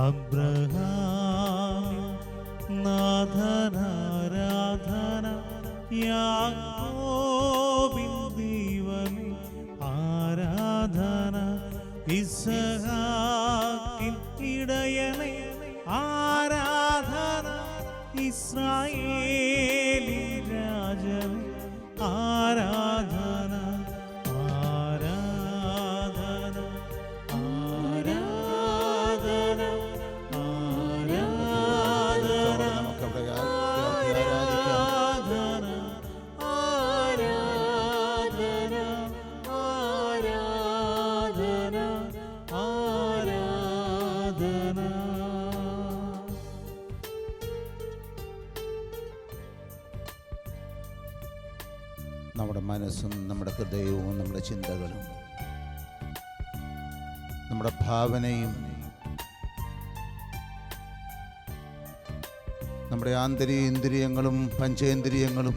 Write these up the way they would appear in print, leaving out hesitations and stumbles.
Abraham നാഥനാരാധന യാക്കോബിൻ ദൈവമേ ആരാധന ഇസ്ഹാക്കിൻ ഇടയനേ ആരാധന ഇസ്രായേലിൻ രാജവേ ആരാധന ആരാധന ആരാധന നമ്മുടെ മനസ്സും നമ്മുടെ ഹൃദയവും നമ്മുടെ ചിന്തകളും നമ്മുടെ ഭാവനയും നമ്മുടെ ആന്തരികേന്ദ്രിയങ്ങളും പഞ്ചേന്ദ്രിയങ്ങളും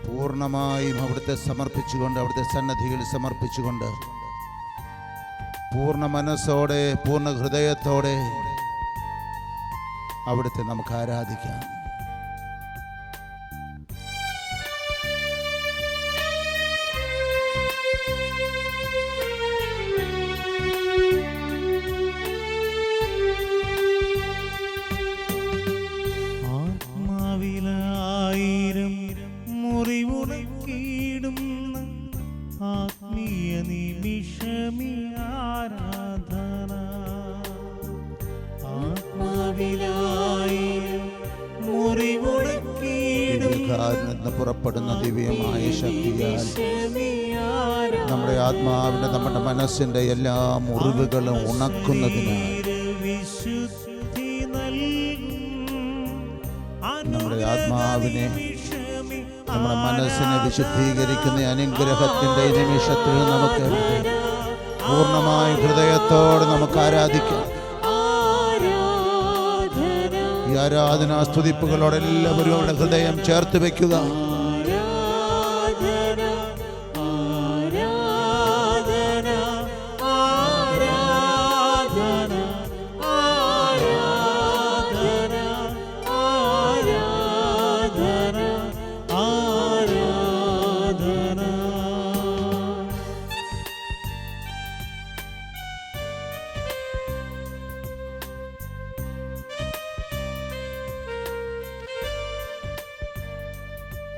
പൂർണ്ണമായും അവിടുത്തെ സമർപ്പിച്ചുകൊണ്ട്, അവിടുത്തെ സന്നദ്ധിയിൽ സമർപ്പിച്ചുകൊണ്ട്, പൂർണ്ണ മനസ്സോടെ പൂർണ്ണ ഹൃദയത്തോടെ അവിടുത്തെ നമുക്ക് ആരാധിക്കാം. ആത്മീയ നിമിഷമി ആരാധന ആത്മാവിലായിരം മുറിവുണക്കിയിടും പുറപ്പെടുന്ന ദിവ്യമായ ശക്തിയാൽ നമ്മുടെ ആത്മാവിന്റെ നമ്മുടെ മനസ്സിന്റെ എല്ലാ മുറിവുകളും ഉണക്കുന്നതിനായി നമ്മുടെ ആത്മാവിനെ നമ്മുടെ മനസ്സിനെ വിശുദ്ധീകരിക്കുന്ന അനുഗ്രഹത്തിന്റെ നിമിഷത്തിൽ നമുക്ക് പൂർണ്ണമായ ഹൃദയത്തോടെ നമുക്ക് ആരാധിക്കാം. ഈ ആരാധനാ സ്തുതിപ്പുകളോടെ എല്ലാവരും അവരുടെ ഹൃദയം ചേർത്ത് വെക്കുക.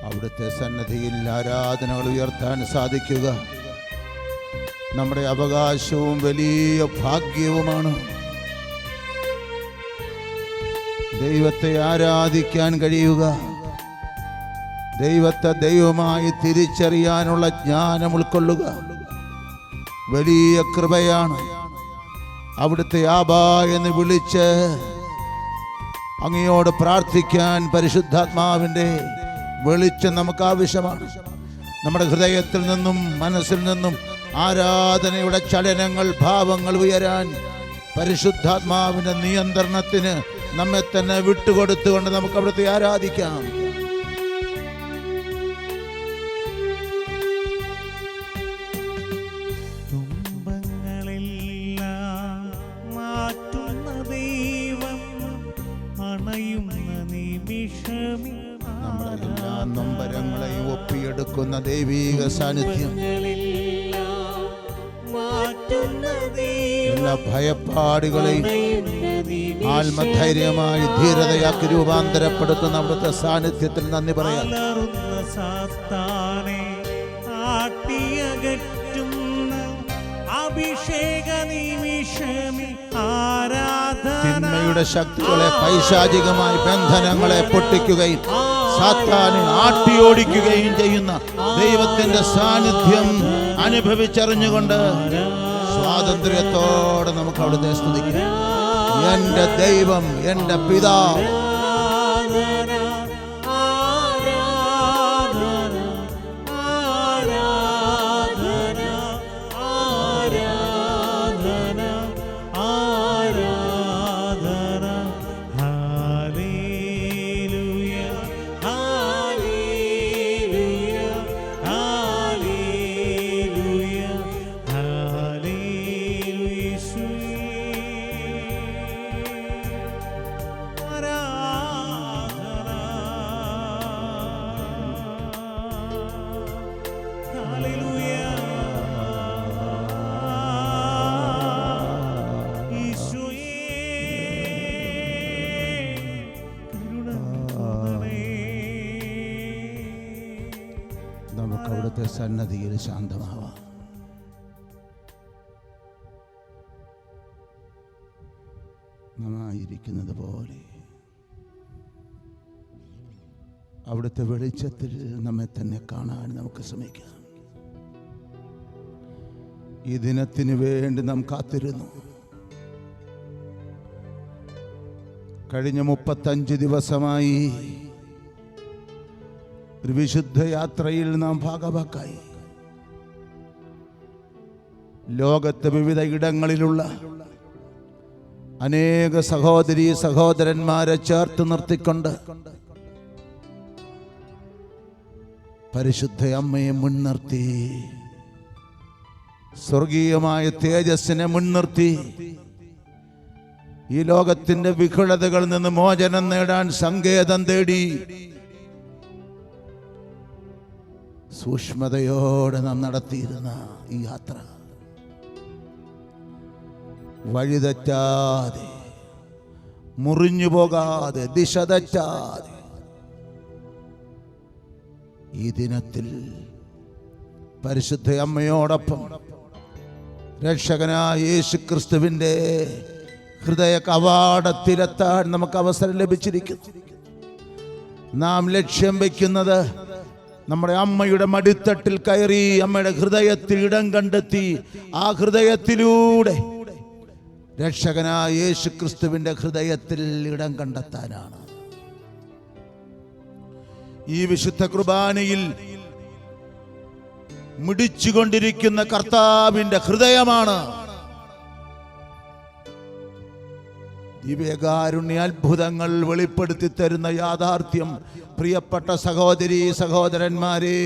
അവിടുത്തെ സന്നദ്ധിയിൽ ആരാധനകൾ ഉയർത്താൻ സാധിക്കുക നമ്മുടെ അവകാശവും വലിയ ഭാഗ്യവുമാണ്. ദൈവത്തെ ആരാധിക്കാൻ കഴിയുക, ദൈവത്തെ ദൈവമായി തിരിച്ചറിയാനുള്ള ജ്ഞാനം ഉൾക്കൊള്ളുക വലിയ കൃപയാണ്. അവിടുത്തെ ആബാ എന്ന് വിളിച്ച് അങ്ങയോട് പ്രാർത്ഥിക്കാൻ പരിശുദ്ധാത്മാവിൻ്റെ വെളിച്ചം നമുക്ക് ആവശ്യമാണ്. നമ്മുടെ ഹൃദയത്തിൽ നിന്നും മനസ്സിൽ നിന്നും ആരാധനയുടെ ചലനങ്ങൾ, ഭാവങ്ങൾ ഉയരാൻ പരിശുദ്ധാത്മാവിൻ്റെ നിയന്ത്രണത്തിന് നമ്മെ തന്നെ വിട്ടുകൊടുത്തുകൊണ്ട് നമുക്ക് അവിടുത്തെ ആരാധിക്കാം. തുമ്പങ്ങളെല്ലാം മാറ്റുന്ന ദൈവം അണയുന്ന നിമിഷമേ നമ്മളെല്ലാ നൊമ്പരങ്ങളെയും ഒപ്പിയെടുക്കുന്ന ദൈവീക സാന്നിധ്യം, എല്ലാ ഭയപ്പാടുകളെയും ആത്മധൈര്യമായി ധീരതയാക്കി രൂപാന്തരപ്പെടുത്തുന്ന അവിടുത്തെ സാന്നിധ്യത്തിൽ നന്ദി പറയാം. തിന്മയുടെ ശക്തികളെ, പൈശാചികമായ ബന്ധനങ്ങളെ പൊട്ടിക്കുകയും സാത്താനെ ആട്ടിയോടിക്കുകയും ചെയ്യുന്ന ദൈവത്തിന്റെ സാന്നിധ്യം അനുഭവിച്ചറിഞ്ഞുകൊണ്ട് സ്വാതന്ത്ര്യത്തോടെ നമുക്ക് അവിടുത്തെ സ്തുതിക്കാം. എന്റെ ദൈവം, എന്റെ പിതാവ്, സന്നദ്ധിയിൽ ശാന്തമാവാം. നന്നായിരിക്കുന്നത് പോലെ അവിടുത്തെ വെളിച്ചത്തിൽ നമ്മെ തന്നെ കാണാൻ നമുക്ക് ശ്രമിക്കാം. ഈ ദിനത്തിന് വേണ്ടി നാം കാത്തിരുന്നു. കഴിഞ്ഞ 35 ദിവസമായി ഒരു വിശുദ്ധ യാത്രയിൽ നാം ഭാഗവാക്കായി. ലോകത്തെ വിവിധ ഇടങ്ങളിലുള്ള അനേക സഹോദരീ സഹോദരന്മാരെ ചേർത്ത് നിർത്തിക്കൊണ്ട് പരിശുദ്ധ അമ്മയെ മുൻനിർത്തി, സ്വർഗീയമായ തേജസ്സിനെ മുൻനിർത്തി ഈ ലോകത്തിന്റെ വികലതകളിൽ നിന്ന് മോചനം നേടാൻ സങ്കേതം തേടി സൂക്ഷ്മതയോടെ നാം നടത്തിയിരുന്ന ഈ യാത്ര വഴിതെറ്റാതെ, മുറിഞ്ഞു പോകാതെ, ദിശ തെറ്റാതെ ഈ ദിനത്തിൽ പരിശുദ്ധ അമ്മയോടൊപ്പം രക്ഷകനായ യേശു ക്രിസ്തുവിൻ്റെ ഹൃദയ കവാടത്തിലെത്താൻ നമുക്ക് അവസരം ലഭിച്ചിരിക്കുന്നു. നാം ലക്ഷ്യം വയ്ക്കുന്നത് നമ്മുടെ അമ്മയുടെ മടിത്തട്ടിൽ കയറി അമ്മയുടെ ഹൃദയത്തിൽ ഇടം കണ്ടെത്തി ആ ഹൃദയത്തിലൂടെ രക്ഷകനായ യേശു ക്രിസ്തുവിൻ്റെ ഹൃദയത്തിൽ ഇടം കണ്ടെത്താനാണ്. ഈ വിശുദ്ധ കുർബാനയിൽ മിടിച്ചുകൊണ്ടിരിക്കുന്ന കർത്താവിൻ്റെ ഹൃദയമാണ്. ദിവ്യകാരുണ്യ അത്ഭുതങ്ങൾ വെളിപ്പെടുത്തി തരുന്ന യാഥാർത്ഥ്യം പ്രിയപ്പെട്ട സഹോദരീ സഹോദരന്മാരെ,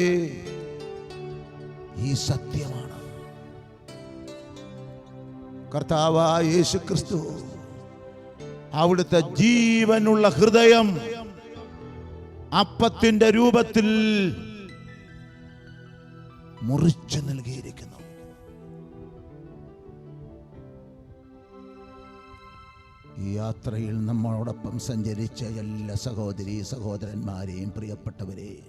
ഈ സത്യമാണ്. കർത്താവായ യേശു ക്രിസ്തു അവിടുത്തെ ജീവനുള്ള ഹൃദയം അപ്പത്തിന്റെ രൂപത്തിൽ മുറിച്ചു നൽകിയിരിക്കുന്നു. ഈ യാത്രയിൽ നമ്മളോടൊപ്പം സഞ്ചരിച്ച എല്ലാ സഹോദരീ സഹോദരന്മാരെയും പ്രിയപ്പെട്ടവരെയും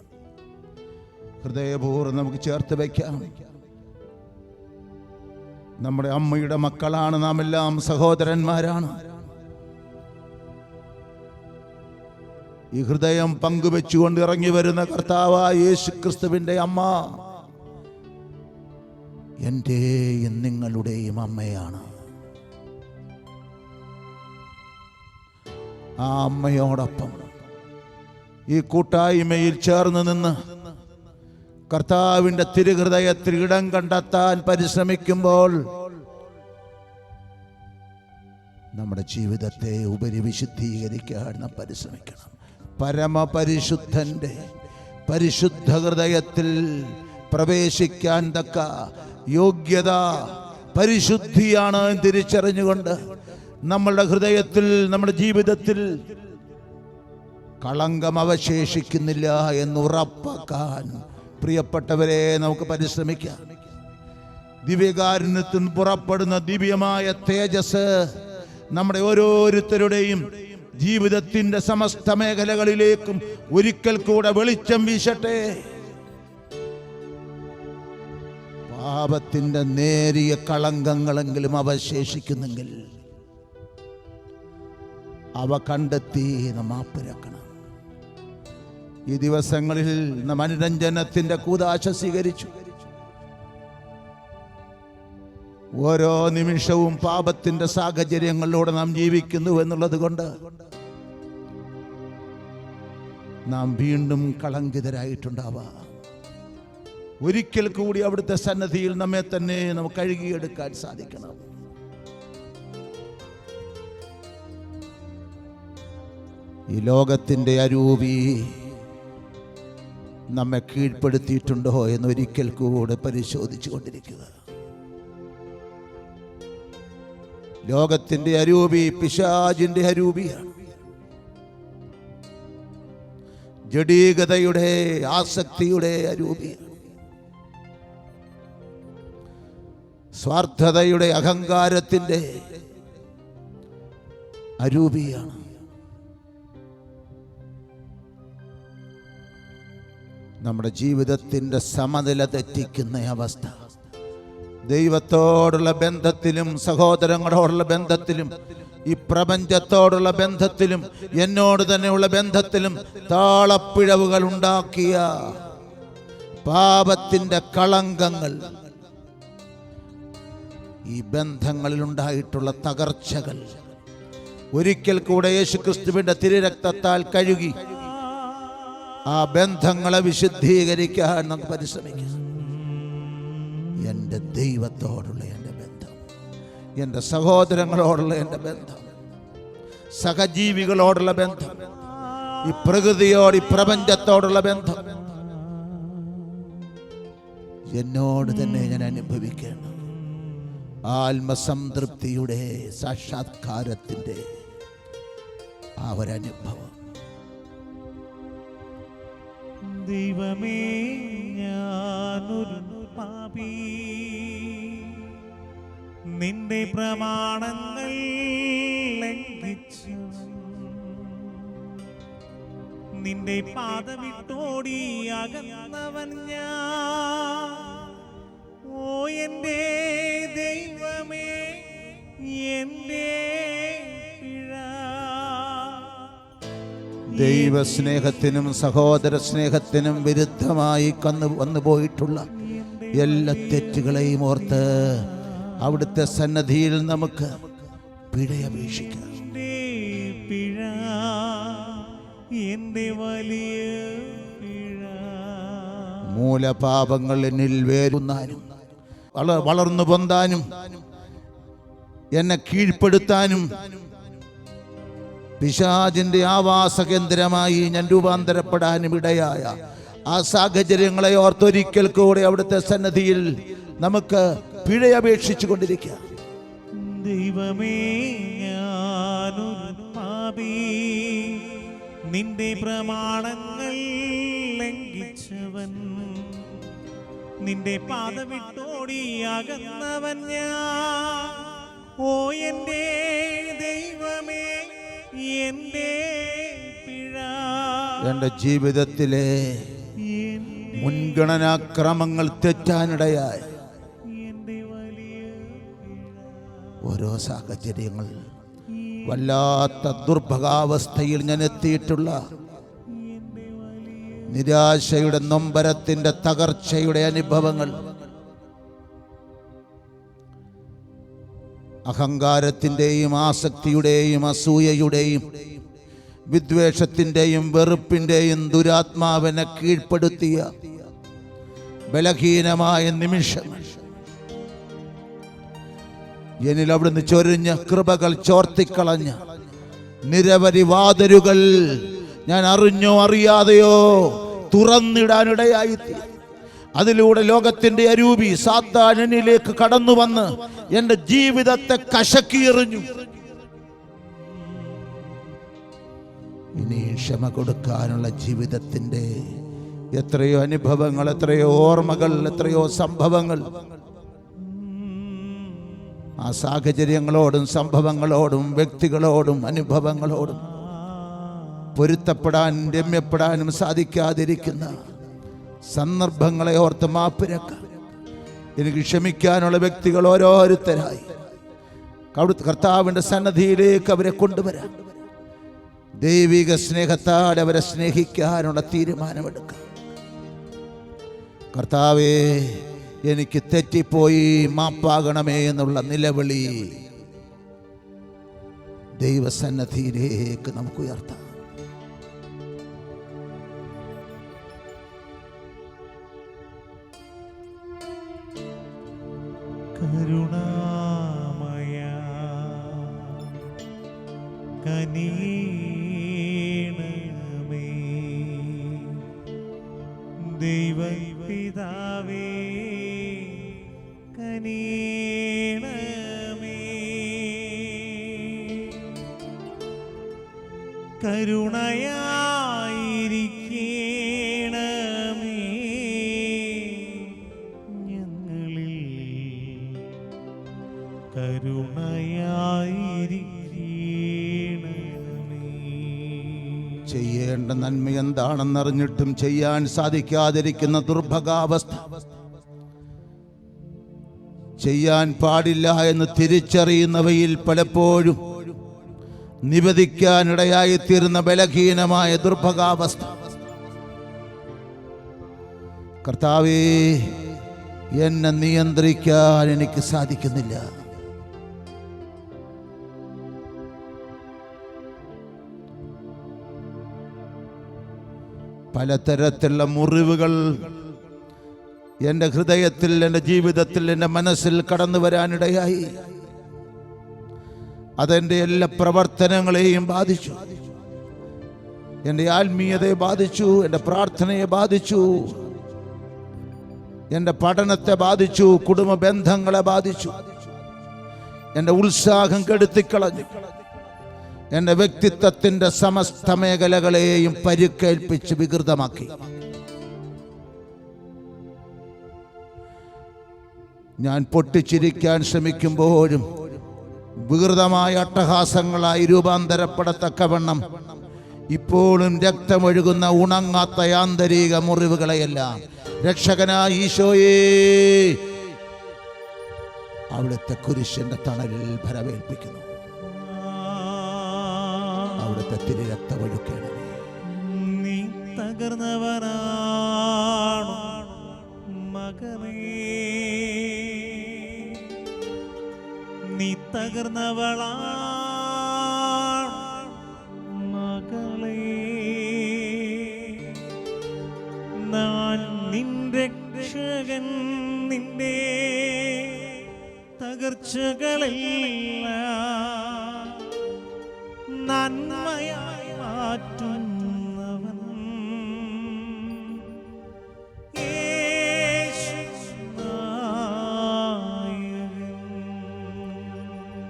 ഹൃദയപൂർവ്വം നമുക്ക് ചേർത്ത് വയ്ക്കാം. നമ്മുടെ അമ്മയുടെ മക്കളാണ് നാം എല്ലാം, സഹോദരന്മാരാണ്. ഈ ഹൃദയം പങ്കുവെച്ചുകൊണ്ട് ഇറങ്ങി വരുന്ന കർത്താവായ യേശു ക്രിസ്തുവിൻ്റെ അമ്മ എൻ്റെയും നിങ്ങളുടെയും അമ്മയാണ്. ആ അമ്മയോടൊപ്പം ഈ കൂട്ടായ്മയിൽ ചേർന്ന് നിന്ന് കർത്താവിൻ്റെ തിരുഹൃദയത്തിൽ ഇടം കണ്ടെത്താൻ പരിശ്രമിക്കുമ്പോൾ നമ്മുടെ ജീവിതത്തെ ഉപരിവിശുദ്ധീകരിക്കാൻ നാം പരിശ്രമിക്കണം. പരമപരിശുദ്ധന്റെ പരിശുദ്ധ ഹൃദയത്തിൽ പ്രവേശിക്കാൻ തക്ക യോഗ്യത പരിശുദ്ധിയാണ് തിരിച്ചറിഞ്ഞുകൊണ്ട് നമ്മളുടെ ഹൃദയത്തിൽ, നമ്മുടെ ജീവിതത്തിൽ കളങ്കം അവശേഷിക്കുന്നില്ല എന്ന് ഉറപ്പാക്കാൻ പ്രിയപ്പെട്ടവരെ നമുക്ക് പരിശ്രമിക്കാം. ദിവ്യകാരുണ്യത്തിൽ നിന്ന് പുറപ്പെടുന്ന ദിവ്യമായ തേജസ് നമ്മുടെ ഓരോരുത്തരുടെയും ജീവിതത്തിന്റെ സമസ്ത മേഖലകളിലേക്കും ഒരിക്കൽ കൂടെ വെളിച്ചം വീശട്ടെ. പാപത്തിന്റെ നേരിയ കളങ്കങ്ങളെങ്കിലും അവശേഷിക്കുന്നെങ്കിൽ അവ കണ്ടെത്തി നാം മാപ്പിരക്കണം. ഈ ദിവസങ്ങളിൽ നാം അനുരഞ്ജനത്തിന്റെ കൂദാശ സ്വീകരിച്ചു. ഓരോ നിമിഷവും പാപത്തിന്റെ സാഹചര്യങ്ങളിലൂടെ നാം ജീവിക്കുന്നു എന്നുള്ളത് കൊണ്ട് നാം വീണ്ടും കളങ്കിതരായിട്ടുണ്ടാവാം. ഒരിക്കൽ കൂടി അവിടുത്തെ സന്നദ്ധിയിൽ നമ്മെ തന്നെ നമുക്ക് കഴുകിയെടുക്കാൻ സാധിക്കണം. ഈ ലോകത്തിന്റെ അരൂപി നമ്മെ കീഴ്പ്പെടുത്തിയിട്ടുണ്ടോ എന്നൊരിക്കൽ കൂടെ പരിശോധിച്ചു കൊണ്ടിരിക്കുക. ലോകത്തിന്റെ അരൂപി പിശാചിന്റെ അരൂപിയാണ്. ജഡീകതയുടെ, ആസക്തിയുടെ അരൂപിയാണ്. സ്വാർത്ഥതയുടെ, അഹങ്കാരത്തിന്റെ അരൂപിയാണ്. നമ്മുടെ ജീവിതത്തിൻ്റെ സമനില തെറ്റിക്കുന്ന അവസ്ഥ. ദൈവത്തോടുള്ള ബന്ധത്തിലും സഹോദരങ്ങളോടുള്ള ബന്ധത്തിലും ഈ പ്രപഞ്ചത്തോടുള്ള ബന്ധത്തിലും എന്നോട് തന്നെയുള്ള ബന്ധത്തിലും താളപ്പിഴവുകൾ ഉണ്ടാക്കിയ പാപത്തിൻ്റെ കളങ്കങ്ങൾ, ഈ ബന്ധങ്ങളിലുണ്ടായിട്ടുള്ള തകർച്ചകൾ ഒരിക്കൽ കൂടെ യേശുക്രിസ്തുവിന്റെ തിരുരക്തത്താൽ കഴുകി ആ ബന്ധങ്ങളെ വിശുദ്ധീകരിക്കാൻ നമുക്ക് പരിശ്രമിക്കാം. എൻ്റെ ദൈവത്തോടുള്ള എൻ്റെ ബന്ധം, എൻ്റെ സഹോദരങ്ങളോടുള്ള എൻ്റെ ബന്ധം, സഹജീവികളോടുള്ള ബന്ധം, ഈ പ്രകൃതിയോട് ഈ പ്രപഞ്ചത്തോടുള്ള ബന്ധം എന്നോട് തന്നെ ഞാൻ അനുഭവിക്കണം. ആത്മസംതൃപ്തിയുടെ സാക്ഷാത്കാരത്തിൻ്റെ ആ ഒരനുഭവം. ദൈവമേ, ഞാനൊരു പാപി, നിന്റെ പ്രമാണങ്ങൾ ലംഘിച്ചു, നിന്റെ പാദവിട്ടോടി അകന്നവൻ ഞാൻ. ഓ എൻ്റെ ദൈവമേ, എൻ്റെ പിഴ. ദൈവസ്നേഹത്തിനും സഹോദര സ്നേഹത്തിനും വിരുദ്ധമായി വന്നുപോയിട്ടുള്ള എല്ലാ തെറ്റുകളെയും ഓർത്ത് അവിടുത്തെ സന്നദ്ധിയിൽ നമുക്ക് പിഴയപേക്ഷിക്കാം. പിഴ, എൻ്റെ വലിയ പിഴ. മൂലപാപങ്ങൾ എന്നിൽ വേരുന്നാനും വളർന്നു പൊന്താനും എന്നെ കീഴ്പ്പെടുത്താനും പിശാചിന്റെ ആവാസ കേന്ദ്രമായി ഞാൻ രൂപാന്തരപ്പെടാനും ഇടയായ ആ സാഹചര്യങ്ങളെ ഓർത്തൊരിക്കൽ കൂടെ അവിടുത്തെ സന്നദ്ധിയിൽ നമുക്ക് പിഴയപേക്ഷിച്ചു കൊണ്ടിരിക്കാം. ദൈവമേ, ഞാനൊരു പാപി, നിന്റെ പ്രമാണങ്ങൾ ലംഘിച്ചവൻ, നിന്റെ പാദവിട്ടോടി അകന്നവൻ ഞാൻ. ഓ എൻ്റെ ദൈവമേ, എൻ്റെ പിഴ. എൻ്റെ ജീവിതത്തിലെ മുൻഗണനാക്രമങ്ങൾ തെറ്റാനിടയായ ഓരോ സാഹചര്യങ്ങൾ, വല്ലാത്ത ദുർഭഗാവസ്ഥയിൽ ഞാൻ എത്തിയിട്ടുള്ള നിരാശയുടെ നൊമ്പരത്തിന്റെ തകർച്ചയുടെ അനുഭവങ്ങൾ, അഹങ്കാരത്തിൻ്റെയും ആസക്തിയുടെയും അസൂയയുടെയും വിദ്വേഷത്തിൻ്റെയും വെറുപ്പിൻ്റെയും ദുരാത്മാവിനെ കീഴ്പ്പെടുത്തിയ ബലഹീനമായ നിമിഷങ്ങൾ, എന്നിൽ അവിടുന്ന് ചൊരിഞ്ഞ കൃപകൾ ചോർത്തിക്കളഞ്ഞ നിരവധി വാതിലുകൾ ഞാൻ അറിഞ്ഞോ അറിയാതെയോ തുറന്നിടാനിടയായി. അതിലൂടെ ലോകത്തിന്റെ അരൂപി സാത്താൻ എന്നിലേക്ക് കടന്നു വന്ന് എൻ്റെ ജീവിതത്തെ കശക്കിയെറിഞ്ഞു. ഇനി ക്ഷമ കൊടുക്കാനുള്ള ജീവിതത്തിന്റെ എത്രയോ അനുഭവങ്ങൾ, എത്രയോ ഓർമ്മകൾ, എത്രയോ സംഭവങ്ങൾ, ആ സാഹചര്യങ്ങളോടും സംഭവങ്ങളോടും വ്യക്തികളോടും അനുഭവങ്ങളോടും പൊരുത്തപ്പെടാൻ രമ്യപ്പെടാനും സാധിക്കാതിരിക്കുന്ന സന്ദർഭങ്ങളെ ഓർത്ത് മാപ്പിരക്കാം. എനിക്ക് ക്ഷമിക്കാനുള്ള വ്യക്തികൾ ഓരോരുത്തരായി കർത്താവിൻ്റെ സന്നദ്ധിയിലേക്ക് അവരെ കൊണ്ടുവരാം. ദൈവിക സ്നേഹത്താൽ അവരെ സ്നേഹിക്കാനുള്ള തീരുമാനമെടുക്കാം. കർത്താവേ, എനിക്ക് തെറ്റിപ്പോയി, മാപ്പാകണമേ എന്നുള്ള നിലവിളി ദൈവസന്നദ്ധിയിലേക്ക് നമുക്ക് ഉയർത്താം. കരുണാമയ കനിയണമേ, ദൈവപിതാവേ കനിയണമേ, കരുണയായിരിക്കണമേ ഞങ്ങളിൽ, കരുണയായിരിക്കണമേ. ചെയ്യേണ്ട നന്മ എന്താണെന്നറിഞ്ഞിട്ടും ചെയ്യാൻ സാധിക്കാതിരിക്കുന്ന ദുർഭഗാവസ്ഥ, ചെയ്യാൻ പാടില്ല എന്ന് തിരിച്ചറിയുന്നവയിൽ പലപ്പോഴും നിവേദിക്കാനിടയായിത്തീരുന്ന ബലഹീനമായ ദുർഭഗാവസ്ഥ, കർത്താവേ, എന്നെ നിയന്ത്രിക്കാൻ എനിക്ക് സാധിക്കുന്നില്ല. പലതരത്തിലുള്ള മുറിവുകൾ എൻ്റെ ഹൃദയത്തിൽ, എൻ്റെ ജീവിതത്തിൽ, എൻ്റെ മനസ്സിൽ കടന്നു വരാനിടയായി. അതെൻ്റെ എല്ലാ പ്രവർത്തനങ്ങളെയും ബാധിച്ചു, എൻ്റെ ആത്മീയതയെ ബാധിച്ചു, എൻ്റെ പ്രാർത്ഥനയെ ബാധിച്ചു, എൻ്റെ പഠനത്തെ ബാധിച്ചു, കുടുംബ ബന്ധങ്ങളെ ബാധിച്ചു, എൻ്റെ ഉത്സാഹം കെടുത്തിക്കളഞ്ഞു, എൻ്റെ വ്യക്തിത്വത്തിൻ്റെ സമസ്ത മേഖലകളെയും പരിക്കേൽപ്പിച്ച് വികൃതമാക്കി. ഞാൻ പൊട്ടിച്ചിരിക്കാൻ ശ്രമിക്കുമ്പോഴും വികൃതമായ അട്ടഹാസങ്ങളായി രൂപാന്തരപ്പെടത്തക്കവണ്ണം ഇപ്പോഴും രക്തമൊഴുകുന്ന ഉണങ്ങാത്ത ആന്തരിക മുറിവുകളെയെല്ലാം രക്ഷകനായ ഈശോയേ അവിടുത്തെ കുരിശിന്റെ തണലിൽ ഭരമേൽപ്പിക്കുന്നു. അവിടുത്തെ തിരുരക്തമൊഴുക്കണമേ. നീ തകർന്നവനാണോ മകനേ? നീ തകർന്നവളാണോ മകളേ? ഞാൻ നിന്റെ രക്ഷകൻ, നിന്റെ തകർച്ചകളെല്ലാം നന്മയായി മാറ്റുന്നവൻ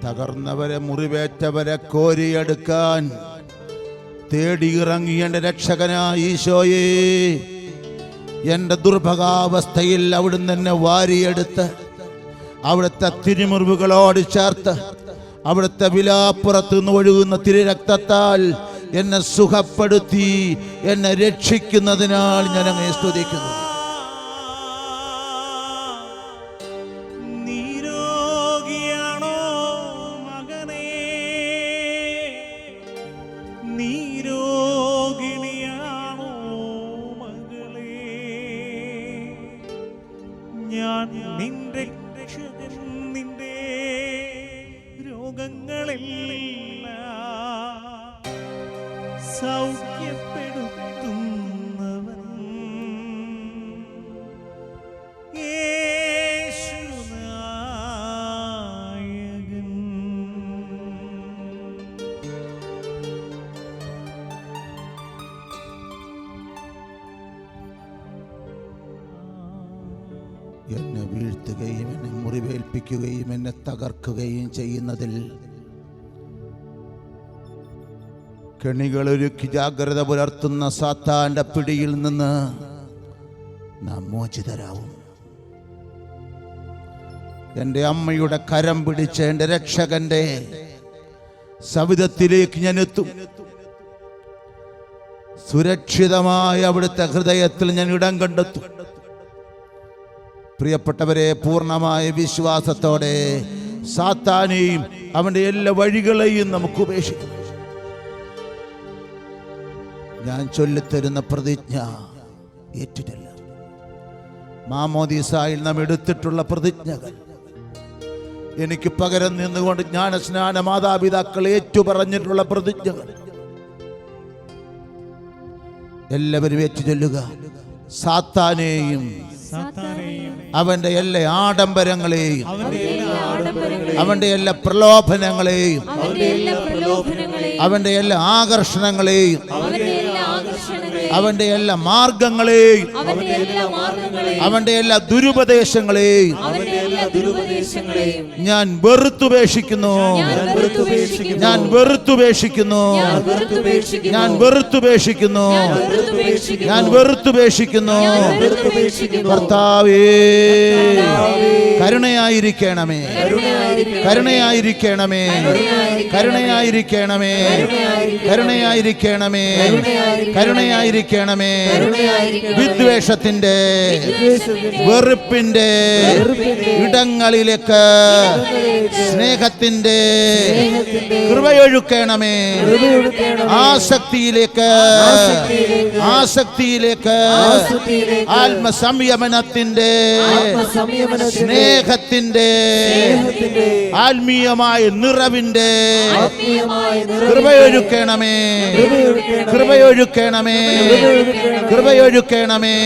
തകർന്നവരെ, മുറിവേറ്റവരെ കോരിയെടുക്കാൻ തേടിയിറങ്ങി എൻ്റെ രക്ഷകനായ ഈശോയേ, എൻ്റെ ദുർഭഗാവസ്ഥയിൽ അവിടുന്ന് എന്നെ വാരിയെടുത്ത് അവിടുത്തെ തിരുമുറിവുകളോട് ചേർത്ത് അവിടുത്തെ വിലാപ്പുറത്ത് നിന്ന് ഒഴുകുന്ന തിരുരക്തത്താൽ എന്നെ സുഖപ്പെടുത്തി എന്നെ രക്ഷിക്കുന്നതിനാൽ ഞാൻ അങ്ങയെ സ്തുതിക്കുന്നു. നീരോഗിയാണോ മകനേ? നീരോഗിണിയാണോ മകളേ? ഞാൻ നിന്റെ രക്ഷകൻ, നിന്റെ രോഗങ്ങളെല്ലാം സൗഖ്യപ്പെടുത്തുന്നവൻ യേശുനായകൻ. എന്നെ വീഴ്ത്തുകയും എന്നെ മുറിവേൽപ്പിക്കുകയും എന്നെ തകർക്കുകയും ചെയ്യുന്നതിൽ കെണികളൊരുക്കി ജാഗ്രത പുലർത്തുന്ന സാത്താന്റെ പിടിയിൽ നിന്ന് നാം മോചിതരാവും. എൻ്റെ അമ്മയുടെ കരം പിടിച്ച എൻ്റെ രക്ഷകന്റെ സവിധത്തിലേക്ക് ഞാൻ എത്തും. സുരക്ഷിതമായ അവിടുത്തെ ഹൃദയത്തിൽ ഞാൻ ഇടം കണ്ടെത്തും. പ്രിയപ്പെട്ടവരെ, പൂർണ്ണമായ വിശ്വാസത്തോടെ സാത്താനെയും അവൻ്റെ എല്ലാ വഴികളെയും നമുക്ക് ഉപേക്ഷിക്കാം. ഞാൻ ചൊല്ലിത്തരുന്ന പ്രതിജ്ഞ ഏറ്റിട്ടില്ല. മാമോദീസായിൽ നാം എടുത്തിട്ടുള്ള പ്രതിജ്ഞകൾ, എനിക്ക് പകരം നിന്നുകൊണ്ട് ജ്ഞാനസ്നാന മാതാപിതാക്കൾ ഏറ്റുപറഞ്ഞിട്ടുള്ള പ്രതിജ്ഞകൾ എല്ലാവരും ഏറ്റുചൊല്ലുക. സാത്താനെയും അവന്റെ എല്ലാ ആഡംബരങ്ങളെയും അവന്റെ എല്ലാ പ്രലോഭനങ്ങളെയും അവന്റെ എല്ലാ ആകർഷണങ്ങളെയും അവന്റെ എല്ലാ മാർഗങ്ങളെയും അവന്റെ എല്ലാ ദുരുപദേശങ്ങളെയും എല്ലാ ദുരുപദേശങ്ങളെയും ഞാൻ വെറുത്തുപേക്ഷിക്കുന്നു. ഞാൻ വെറുത്തുപേക്ഷിക്കുന്നു. ഞാൻ വെറുത്തുപേക്ഷിക്കുന്നു. ഞാൻ വെറുത്തുപേക്ഷിക്കുന്നു. കർത്താവേ, കരുണയായിരിക്കണമേ, കരുണയായിരിക്കണമേ, കരുണയായിരിക്കണമേ, കരുണയായിരിക്കണമേ, കരുണയായിരിക്കണമേ. വിദ്വേഷത്തിന്റെ, വെറുപ്പിന്റെ ഇടങ്ങളിലേക്ക് സ്നേഹത്തിന്റെ കൃപയൊഴുക്കണമേ. ആസക്തിയിലേക്ക്, ആസക്തിയിലേക്ക് ആത്മസംയമനത്തിന്റെ, സ്നേഹത്തിന്റെ, ആത്മീയമായ നിറവിന്റെ കൃപയൊഴുക്കണമേ, കൃപയൊഴുക്കണമേ, കൃപയൊഴുക്കണമേ,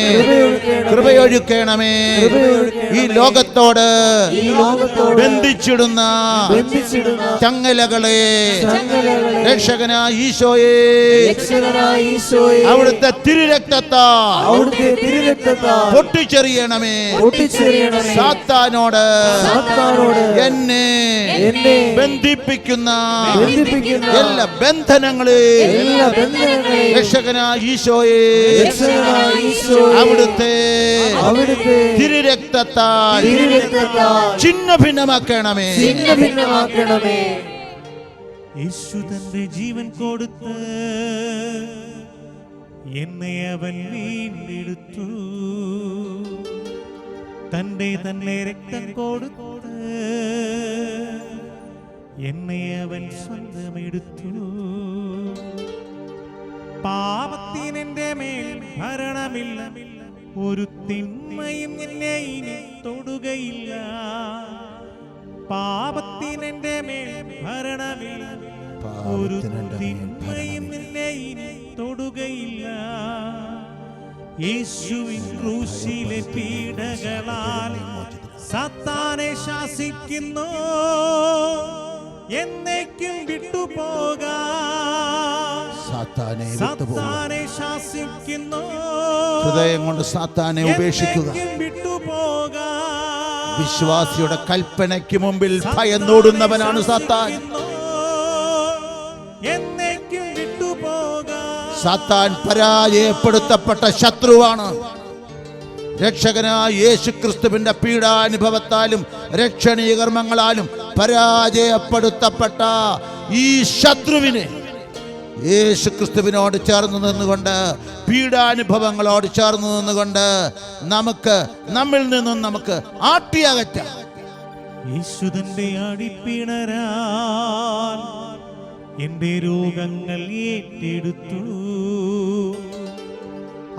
കൃപയൊഴുക്കണമേ. ഈ ലോകത്തോട് ബന്ധിച്ചിടുന്ന ചങ്ങലകളെ രക്ഷകനായ ഈശോയെ അവിടുത്തെ തിരുരക്തത്താൽ പൊട്ടിച്ചെറിയണമേ. സാത്താനോട് എന്നെ ബന്ധിപ്പിക്കുന്ന എല്ലാ ബന്ധനങ്ങളെ രക്ഷകനായ ഈശോയെ അവിടുത്തെ തിരുരക്തത്താൽ ചിഹ്ന ഭിന്നമാക്കണമേ. യേശു തന്റെ ജീവൻ കൊടുത്ത് എന്നെ അവൻ വീണ്ടെടുത്തു. തന്റെ തന്നെ രക്തം കൊടുത്ത് എന്നെ അവൻ സ്വന്തമെടുത്തു. പാപത്തിനെന്റെ മേൽ ഭരണമില്ല, ഒരു തിന്മയും എന്നെ ഇനി തൊടുകയില്ല. പാപത്തിനെന്റെ മേൽ ഭരണമില്ല, ഒരു തിന്മയും എന്നെ ഇനി തൊടുകയില്ല. യേശുവിൻ ക്രൂശിലെ പീഡകളാൽ സാത്താനെ ശാസിക്കുന്നു, എന്നേക്കും വിട്ടുപോകാം. സാത്താനെ ശാസിക്കുന്നു, ഹൃദയം കൊണ്ട് സാത്താനെ ഉപേക്ഷിക്കുക. വിട്ടുപോകാം. വിശ്വാസിയുടെ കൽപ്പനയ്ക്ക് മുമ്പിൽ ഭയന്നോടുന്നവനാണ് സാത്താൻ. എന്നേക്കും വിട്ടുപോകാം. സാത്താൻ പരാജയപ്പെടുത്തപ്പെട്ട ശത്രുവാണ്. രക്ഷകനായ യേശുക്രിസ്തുവിന്റെ പീഡാനുഭവത്താലും രക്ഷണീയ കർമ്മങ്ങളാലും പരാജയപ്പെടുത്തപ്പെട്ട ഈ ശത്രുവിനെ യേശുക്രിസ്തുവിനോട് ചേർന്ന് നിന്നുകൊണ്ട്, പീഡാനുഭവങ്ങളോട് ചേർന്ന് നിന്നുകൊണ്ട് നമുക്ക് നമ്മിൽ നിന്നും നമുക്ക് ആട്ടിയകറ്റാം. യേശു തന്റെ അടിപ്പിണരാൽ എന്റെ രോഗങ്ങൾ ഏറ്റെടുത്തു.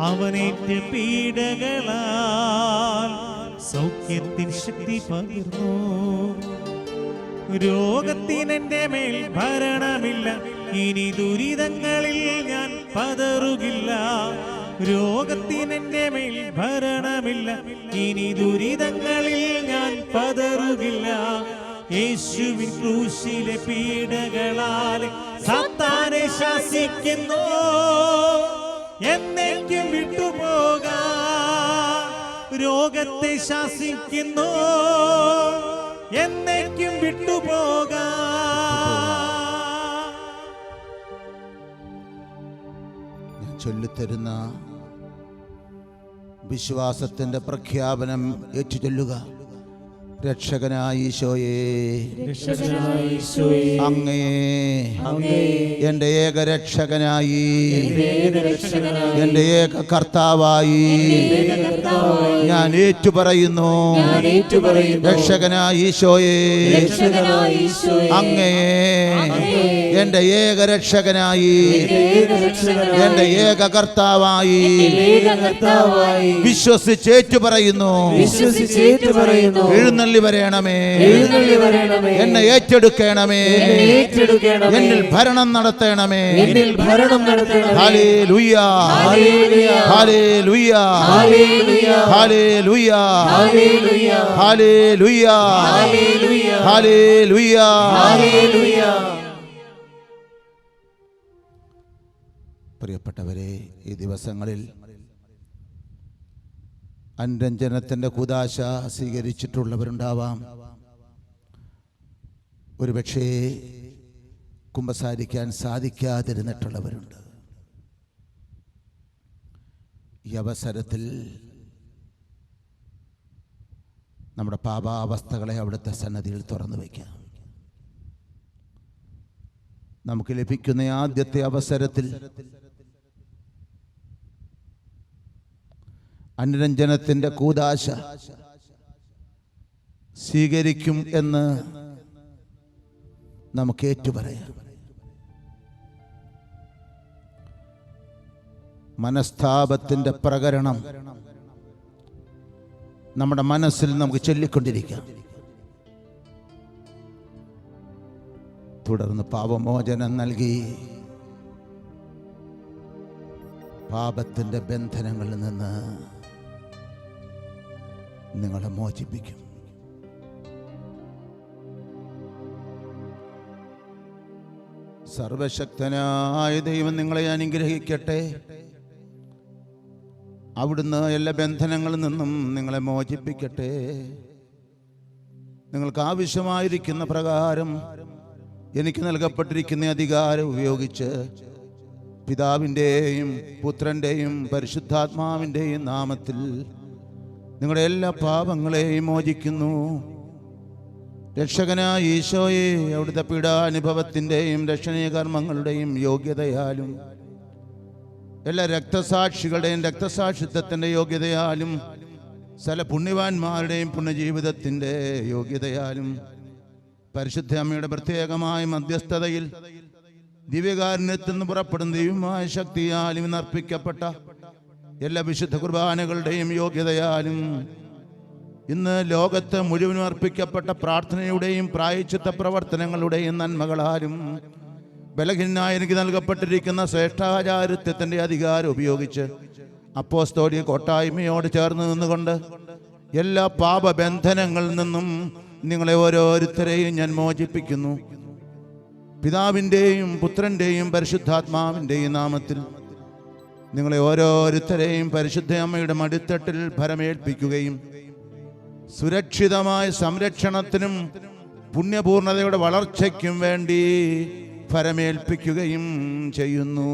അവനേറ്റ പീഡകളാൽ സൗഖ്യത്തിൻ ശക്തി പകർന്നു. രോഗത്തിനെന്റെ മേൽ ഭരണമില്ല, ഇനി ദുരിതങ്ങളിൽ ഞാൻ പതറുകില്ല. രോഗത്തിനെന്റെ മേൽ ഭരണമില്ല, ഇനി ദുരിതങ്ങളിൽ ഞാൻ പതറുകില്ല. യേശുവിൻ ക്രൂശിലെ പീഡകളാൽ സാത്താനെ ശാസിക്കുന്നു, എന്നേക്കും വിട്ടുപോകാം. രോഗത്തെ ശാസിക്കുന്നു, എന്നേക്കും വിട്ടുപോകാം. ഞാൻ ചൊല്ലിത്തരുന്ന വിശ്വാസത്തിന്റെ പ്രഖ്യാപനം ഏറ്റുചൊല്ലുക. രക്ഷകനായ ഈശോയെ, അങ്ങയെ എൻ്റെ ഏക രക്ഷകനായി, എൻ്റെ ഏക കർത്താവായി ഞാൻ ഏറ്റുപറയുന്നു. രക്ഷകനായ ഈശോയെ, അങ്ങയെ എൻ്റെ ഏക രക്ഷകനായി, എൻ്റെ ഏക കർത്താവായി വിശ്വസിച്ചേറ്റു പറയുന്നു. എഴുന്നള്ളി വരണമേ, എന്നെ ഏറ്റെടുക്കണമേ, എന്നിൽ ഭരണം നടത്തണമേ. ഹല്ലേലൂയ, ഹല്ലേലൂയ, ഹല്ലേലൂയ, ഹല്ലേലൂയ, ഹല്ലേലൂയ. പ്രിയപ്പെട്ടവരെ, ഈ ദിവസങ്ങളിൽ അനുരഞ്ജനത്തിൻ്റെ കൂദാശ സ്വീകരിച്ചിട്ടുള്ളവരുണ്ടാവാം. ഒരുപക്ഷേ കുമ്പസാരിക്കാൻ സാധിക്കാതിരുന്നിട്ടുള്ളവരുണ്ട്. ഈ അവസരത്തിൽ നമ്മുടെ പാപാവസ്ഥകളെ അവിടുത്തെ സന്നദ്ധിയിൽ തുറന്നു വയ്ക്കാം. നമുക്ക് ലഭിക്കുന്ന ആദ്യത്തെ അവസരത്തിൽ അനുരഞ്ജനത്തിൻ്റെ കൂദാശ സ്വീകരിക്കും എന്ന് നമുക്ക് ഏറ്റുപറയാം. മനസ്താപത്തിൻ്റെ പ്രകരണം നമ്മുടെ മനസ്സിൽ നമുക്ക് ചൊല്ലിക്കൊണ്ടിരിക്കാം. തുടർന്ന് പാപമോചനം നൽകി പാപത്തിൻ്റെ ബന്ധനങ്ങളിൽ നിന്ന് നിങ്ങളെ മോചിപ്പിക്കും. സർവശക്തനായ ദൈവം നിങ്ങളെ അനുഗ്രഹിക്കട്ടെ. അവിടുന്ന് എല്ലാ ബന്ധനങ്ങളിൽ നിന്നും നിങ്ങളെ മോചിപ്പിക്കട്ടെ. നിങ്ങൾക്ക് ആവശ്യമായിരിക്കുന്ന പ്രകാരം എനിക്ക് നൽകപ്പെട്ടിരിക്കുന്ന അധികാരം ഉപയോഗിച്ച് പിതാവിൻ്റെയും പുത്രൻ്റെയും പരിശുദ്ധാത്മാവിൻ്റെയും നാമത്തിൽ നിങ്ങളുടെ എല്ലാ പാപങ്ങളെയും മോചിക്കുന്നു. രക്ഷകനായ ഈശോയെ, അവിടുത്തെ പീഡാനുഭവത്തിൻ്റെയും രക്ഷണീയ കർമ്മങ്ങളുടെയും യോഗ്യതയാലും എല്ലാ രക്തസാക്ഷികളുടെയും രക്തസാക്ഷിത്വത്തിൻ്റെ യോഗ്യതയാലും സകല പുണ്യവാന്മാരുടെയും പുണ്യജീവിതത്തിൻ്റെ യോഗ്യതയാലും പരിശുദ്ധ അമ്മയുടെ പ്രത്യേകമായ മധ്യസ്ഥതയിൽ ദിവ്യകാരുണ്യത്തിൽ നിന്ന് പുറപ്പെടുന്ന ദൈവമായ ശക്തിയാലും ഇന്നർപ്പിക്കപ്പെട്ട എല്ലാ വിശുദ്ധ കുർബാനകളുടെയും യോഗ്യതയാലും ഇന്ന് ലോകത്ത് മുഴുവനും അർപ്പിക്കപ്പെട്ട പ്രാർത്ഥനയുടെയും പ്രായശ്ചിത്ത പ്രവർത്തനങ്ങളുടെയും നന്മകളാലും ബലഹീനനായ എനിക്ക് നൽകപ്പെട്ടിരിക്കുന്ന ശ്രേഷ്ഠാചാരിത്വത്തിൻ്റെ അധികാരം ഉപയോഗിച്ച് അപ്പോസ്തോലിക കൂട്ടായ്മയോട് ചേർന്ന് നിന്നുകൊണ്ട് എല്ലാ പാപബന്ധനങ്ങളിൽ നിന്നും നിങ്ങളെ ഓരോരുത്തരെയും ഞാൻ മോചിപ്പിക്കുന്നു. പിതാവിൻ്റെയും പുത്രൻ്റെയും പരിശുദ്ധാത്മാവിൻ്റെയും നാമത്തിൽ നിങ്ങളെ ഓരോരുത്തരെയും പരിശുദ്ധ അമ്മയുടെ മടിത്തട്ടിൽ ഭരമേൽപ്പിക്കുകയും സുരക്ഷിതമായ സംരക്ഷണത്തിനും പുണ്യപൂർണതയുടെ വളർച്ചയ്ക്കും വേണ്ടി ഭരമേൽപ്പിക്കുകയും ചെയ്യുന്നു.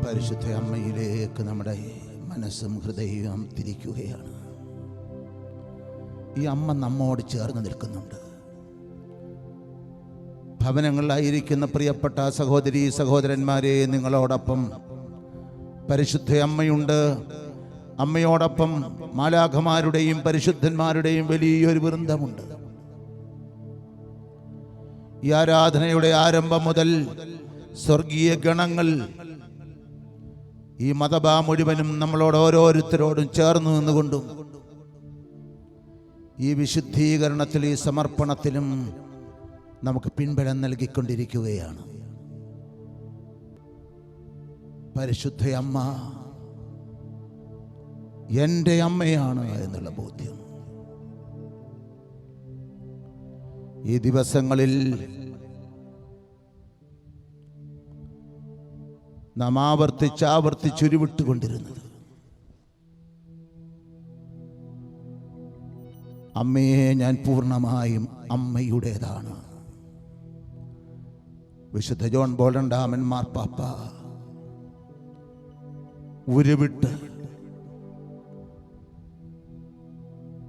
പരിശുദ്ധ അമ്മയിലേക്ക് നമ്മുടെ മനസ്സും ഹൃദയവും തിരിക്കുകയാണ്. ഈ അമ്മ നമ്മോട് ചേർന്ന് നിൽക്കുന്നുണ്ട്. ഭവനങ്ങളിലായിരിക്കുന്ന പ്രിയപ്പെട്ട സഹോദരീ സഹോദരന്മാരെ, നിങ്ങളോടൊപ്പം പരിശുദ്ധ അമ്മയുണ്ട്. അമ്മയോടൊപ്പം മാലാഖമാരുടെയും പരിശുദ്ധന്മാരുടെയും വലിയൊരു വൃന്ദമുണ്ട്. ഈ ആരാധനയുടെ ആരംഭം മുതൽ സ്വർഗീയ ഗണങ്ങൾ ഈ മതബാ മുഴുവനും നമ്മളോട് ഓരോരുത്തരോടും ചേർന്ന് നിന്നുകൊണ്ടും ഈ വിശുദ്ധീകരണത്തിൽ ഈ സമർപ്പണത്തിലും നമുക്ക് പിൻബലം നൽകിക്കൊണ്ടിരിക്കുകയാണ്. പരിശുദ്ധ അമ്മ എൻ്റെ അമ്മയാണ് എന്നുള്ള ബോധ്യം ഈ ദിവസങ്ങളിൽ നാം ആവർത്തിച്ചുരുവിട്ടുകൊണ്ടിരുന്നത്. അമ്മയെ ഞാൻ പൂർണ്ണമായും അമ്മയുടേതാണ്. വിശുദ്ധ ജോൺ പോൾ രണ്ടാമൻ മാർപ്പാപ്പ ഉരുവിട്ട്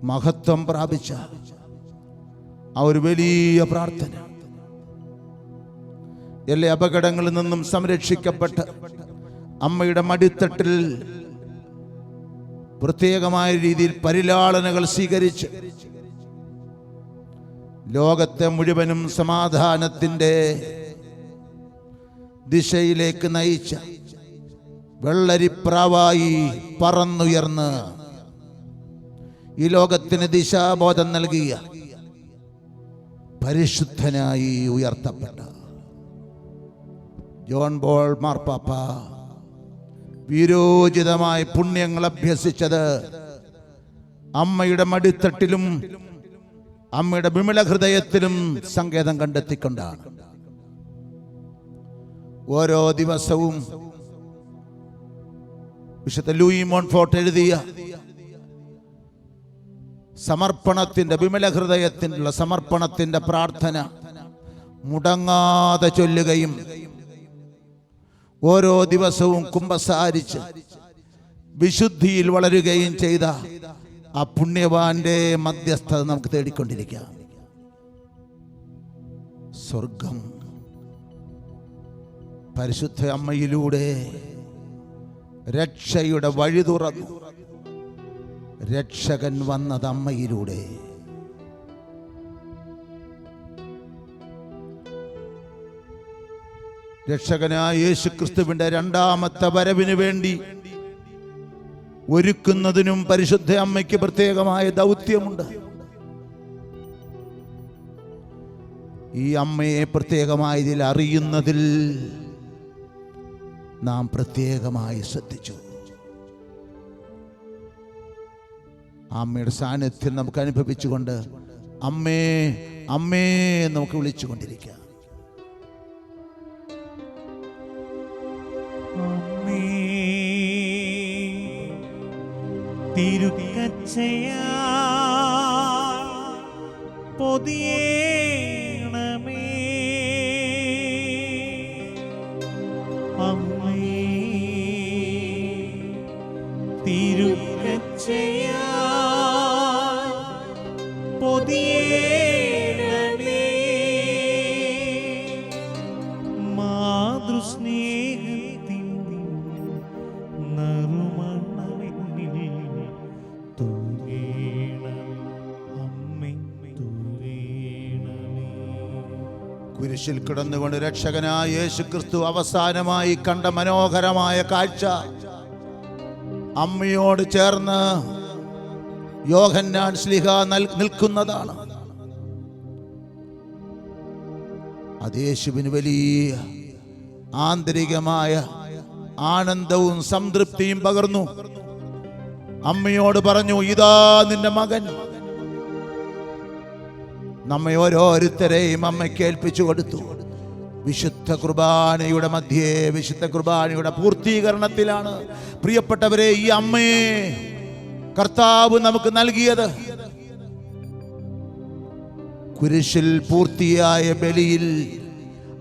മഹത്വം പ്രാപിച്ച ആ ഒരു വലിയ പ്രാർത്ഥന, എല്ലാ അപകടങ്ങളിൽ നിന്നും സംരക്ഷിക്കപ്പെട്ട് അമ്മയുടെ മടിത്തട്ടിൽ പ്രത്യേകമായ രീതിയിൽ പരിലാളനകൾ സ്വീകരിച്ച് ലോകത്തെ മുഴുവനും സമാധാനത്തിൻ്റെ ദിശയിലേക്ക് നയിച്ച വെള്ളരിപ്രാവായി പറന്നുയർന്ന് ഈ ലോകത്തിന് ദിശാബോധം നൽകിയ പരിശുദ്ധനായി ഉയർത്തപ്പെട്ട ജോൺ പോൾ മാർപ്പാപ്പ വീരോചിതമായ പുണ്യങ്ങൾ അഭ്യസിച്ചത് അമ്മയുടെ മടിത്തട്ടിലും അമ്മയുടെ വിമല ഹൃദയത്തിലും സങ്കേതം കണ്ടെത്തിക്കൊണ്ടാണ് ഓരോ ദിവസവും വിശുദ്ധ ലൂയി മോൺഫോർട്ട് എഴുതിയ സമർപ്പണത്തിന്റെ, വിമല ഹൃദയത്തിനുള്ള സമർപ്പണത്തിന്റെ പ്രാർത്ഥന മുടങ്ങാതെ ചൊല്ലുകയും ഓരോ ദിവസവും കുമ്പസാരിച്ച് വിശുദ്ധിയിൽ വളരുകയും ചെയ്ത ആ പുണ്യവാന്റെ മധ്യസ്ഥത നമുക്ക് തേടിക്കൊണ്ടിരിക്കാം. സ്വർഗം പരിശുദ്ധ അമ്മയിലൂടെ രക്ഷയുടെ വഴി തുറന്നു. രക്ഷകൻ വന്നത് അമ്മയിലൂടെ. രക്ഷകനായ യേശുക്രിസ്തുവിന്റെ രണ്ടാമത്തെ വരവിന് വേണ്ടി ഒരുക്കുന്നതിനും പരിശുദ്ധ അമ്മയ്ക്ക് പ്രത്യേകമായ ദൗത്യമുണ്ട്. ഈ അമ്മയെ പ്രത്യേകമായ ഇതിൽ അറിയുന്നതിൽ നാം പ്രത്യേകമായി ശ്രദ്ധിച്ചു. അമ്മയുടെ സാന്നിധ്യം നമുക്ക് അനുഭവിച്ചുകൊണ്ട് അമ്മേ അമ്മേ നമുക്ക് വിളിച്ചുകൊണ്ടിരിക്കാം. അമ്മേ തിരുക്കച്ചയാ പൊതിയേണമേ, അമ്മേ തിരുക്കച്ചയാ പൊതിയേണമേ, മാതൃസ്നേഹത്തിൻ നറുമണമെന്നിൽ തൂകേണമേ, അമ്മേ തൂകേണമേ. കുരിശിൽ കിടന്നുകൊണ്ട് രക്ഷകനായ യേശുക്രിസ്തു അവസാനമായി കണ്ട മനോഹരമായ കാഴ്ച അമ്മയോട് ചേർന്ന് യോഹന്നാൻ ശ്ലീഹ നിൽക്കുന്നതാണ്. അത് യേശുവിന് വലിയ ആന്തരികമായ ആനന്ദവും സംതൃപ്തിയും പകർന്നു. അമ്മയോട് പറഞ്ഞു, ഇതാ നിന്റെ മകൻ. നമ്മെ ഓരോരുത്തരെയും അമ്മയ്ക്ക് ഏൽപ്പിച്ചു കൊടുത്തു. വിശുദ്ധ കുർബാനയുടെ മധ്യേ, വിശുദ്ധ കുർബാനയുടെ പൂർത്തീകരണത്തിലാണ് പ്രിയപ്പെട്ടവരെ ഈ അമ്മയെ കർത്താവ് നമുക്ക് നൽകിയത്. കുരിശിൽ പൂർത്തിയായ ബലിയിൽ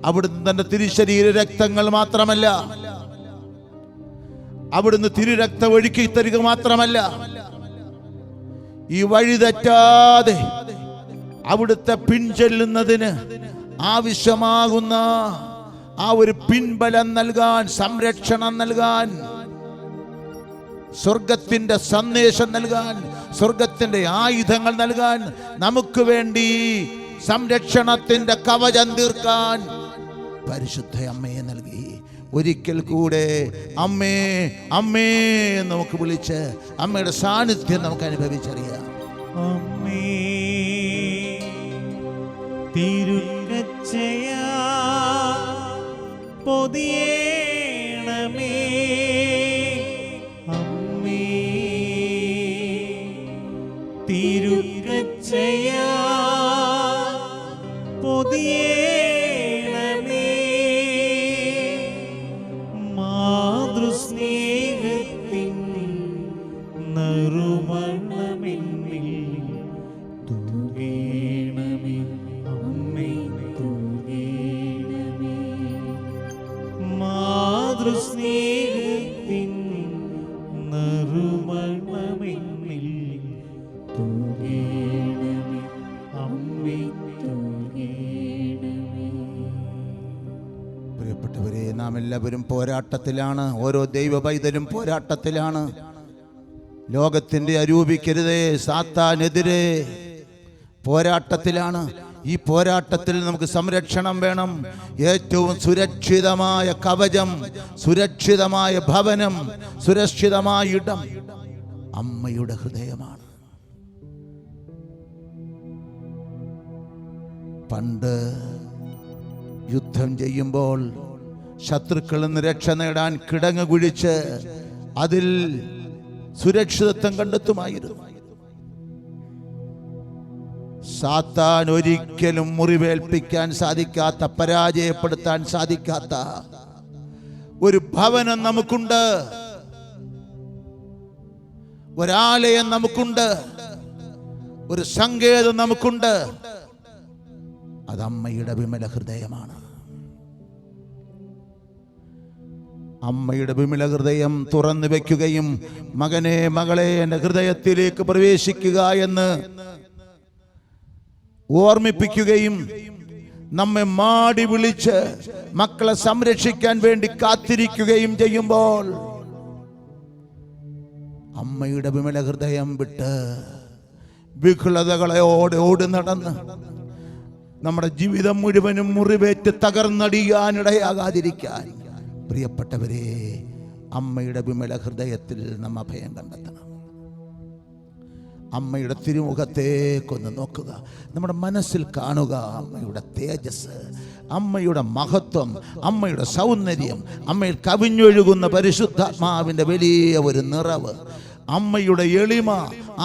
അവിടുന്ന് തന്റെ തിരുശരീര രക്തങ്ങൾ മാത്രമല്ല, അവിടുന്ന് തിരുരക്തം ഒഴുക്കി തരിക മാത്രമല്ല, ഈ വഴി തെറ്റാതെ അവിടുത്തെ പിൻചെല്ലുന്നതിന് ആവശ്യമാകുന്ന ആ ഒരു പിൻബലം നൽകാൻ, സംരക്ഷണം നൽകാൻ, സ്വർഗത്തിന്റെ സന്ദേശം നൽകാൻ, സ്വർഗത്തിന്റെ ആയുധങ്ങൾ നൽകാൻ, നമുക്ക് വേണ്ടി സംരക്ഷണത്തിന്റെ കവചം തീർക്കാൻ പരിശുദ്ധ അമ്മയെ നൽകി. ഒരിക്കൽ കൂടെ അമ്മേ അമ്മേ നമുക്ക് വിളിച്ച് അമ്മയുടെ സാന്നിധ്യം നമുക്ക് അനുഭവിച്ചറിയാം. അമ്മേ തിരുക്കച്ചയാ പൊതിയേണമേ, അമ്മേ തിരുക്കച്ചയാ പൊതിയേണമേ, മാതൃസ്നേഹത്തിൻ നറുമണമെന്നിൽ തൂകേണമേ, അമ്മേ തൂകേണമേ, മാതൃസ്നേഹത്തിൻ നറുമണമെന്നിൽ തൂകേണമേ, അമ്മേ തൂകേണമേ. പ്രിയപ്പെട്ടവരെ, നാം എല്ലാവരും പോരാട്ടത്തിലാണ്. ഓരോ ദൈവ പൈതലും പോരാട്ടത്തിലാണ്. ലോകത്തിന്റെ അരൂപിക്കരുതേ, സാത്താനെതിരെ പോരാട്ടത്തിലാണ്. ഈ പോരാട്ടത്തിൽ നമുക്ക് സംരക്ഷണം വേണം. ഏറ്റവും സുരക്ഷിതമായ കവചം, സുരക്ഷിതമായ ഭവനം, സുരക്ഷിതമായ ഇടം അമ്മയുടെ ഹൃദയമാണ്. പണ്ട് യുദ്ധം ചെയ്യുമ്പോൾ ശത്രുക്കളിൽ നിന്ന് രക്ഷ നേടാൻ കിടങ്ങ് കുഴിച്ച് അതിൽ സുരക്ഷിതത്വം കണ്ടെത്തുമായിരുന്നു. സാത്താൻ ഒരിക്കലും മുറിവേൽപ്പിക്കാൻ സാധിക്കാത്ത, പരാജയപ്പെടുത്താൻ സാധിക്കാത്ത ഒരു ഭവനം നമുക്കുണ്ട്, ഒരാലയം നമുക്കുണ്ട്, ഒരു സങ്കേതം നമുക്കുണ്ട്. അത് അമ്മയുടെ വിമല ഹൃദയമാണ്. അമ്മയുടെ വിമല ഹൃദയം തുറന്നു വെക്കുകയും മകനെ മകളെ എൻ്റെ ഹൃദയത്തിലേക്ക് പ്രവേശിക്കുക എന്ന് ഓർമ്മിപ്പിക്കുകയും നമ്മെ മാടി വിളിച്ച് മക്കളെ സംരക്ഷിക്കാൻ വേണ്ടി കാത്തിരിക്കുകയും ചെയ്യുമ്പോൾ അമ്മയുടെ വിമല ഹൃദയം വിട്ട് വിഹുലതകളെ ഓടി നടന്ന് നമ്മുടെ ജീവിതം മുഴുവനും മുറിവേറ്റ് തകർന്നടിയാനിടയാകാതിരിക്കാൻ പ്രിയപ്പെട്ടവരെ, അമ്മയുടെ വിമല ഹൃദയത്തിൽ നാം അഭയം കണ്ടെത്തണം. അമ്മയുടെ തിരുമുഖത്തേക്കൊന്ന് നോക്കുക, നമ്മുടെ മനസ്സിൽ കാണുക അമ്മയുടെ തേജസ്, അമ്മയുടെ മഹത്വം, അമ്മയുടെ സൗന്ദര്യം, അമ്മയിൽ കവിഞ്ഞൊഴുകുന്ന പരിശുദ്ധാത്മാവിൻ്റെ വലിയ ഒരു നിറവ്, അമ്മയുടെ എളിമ.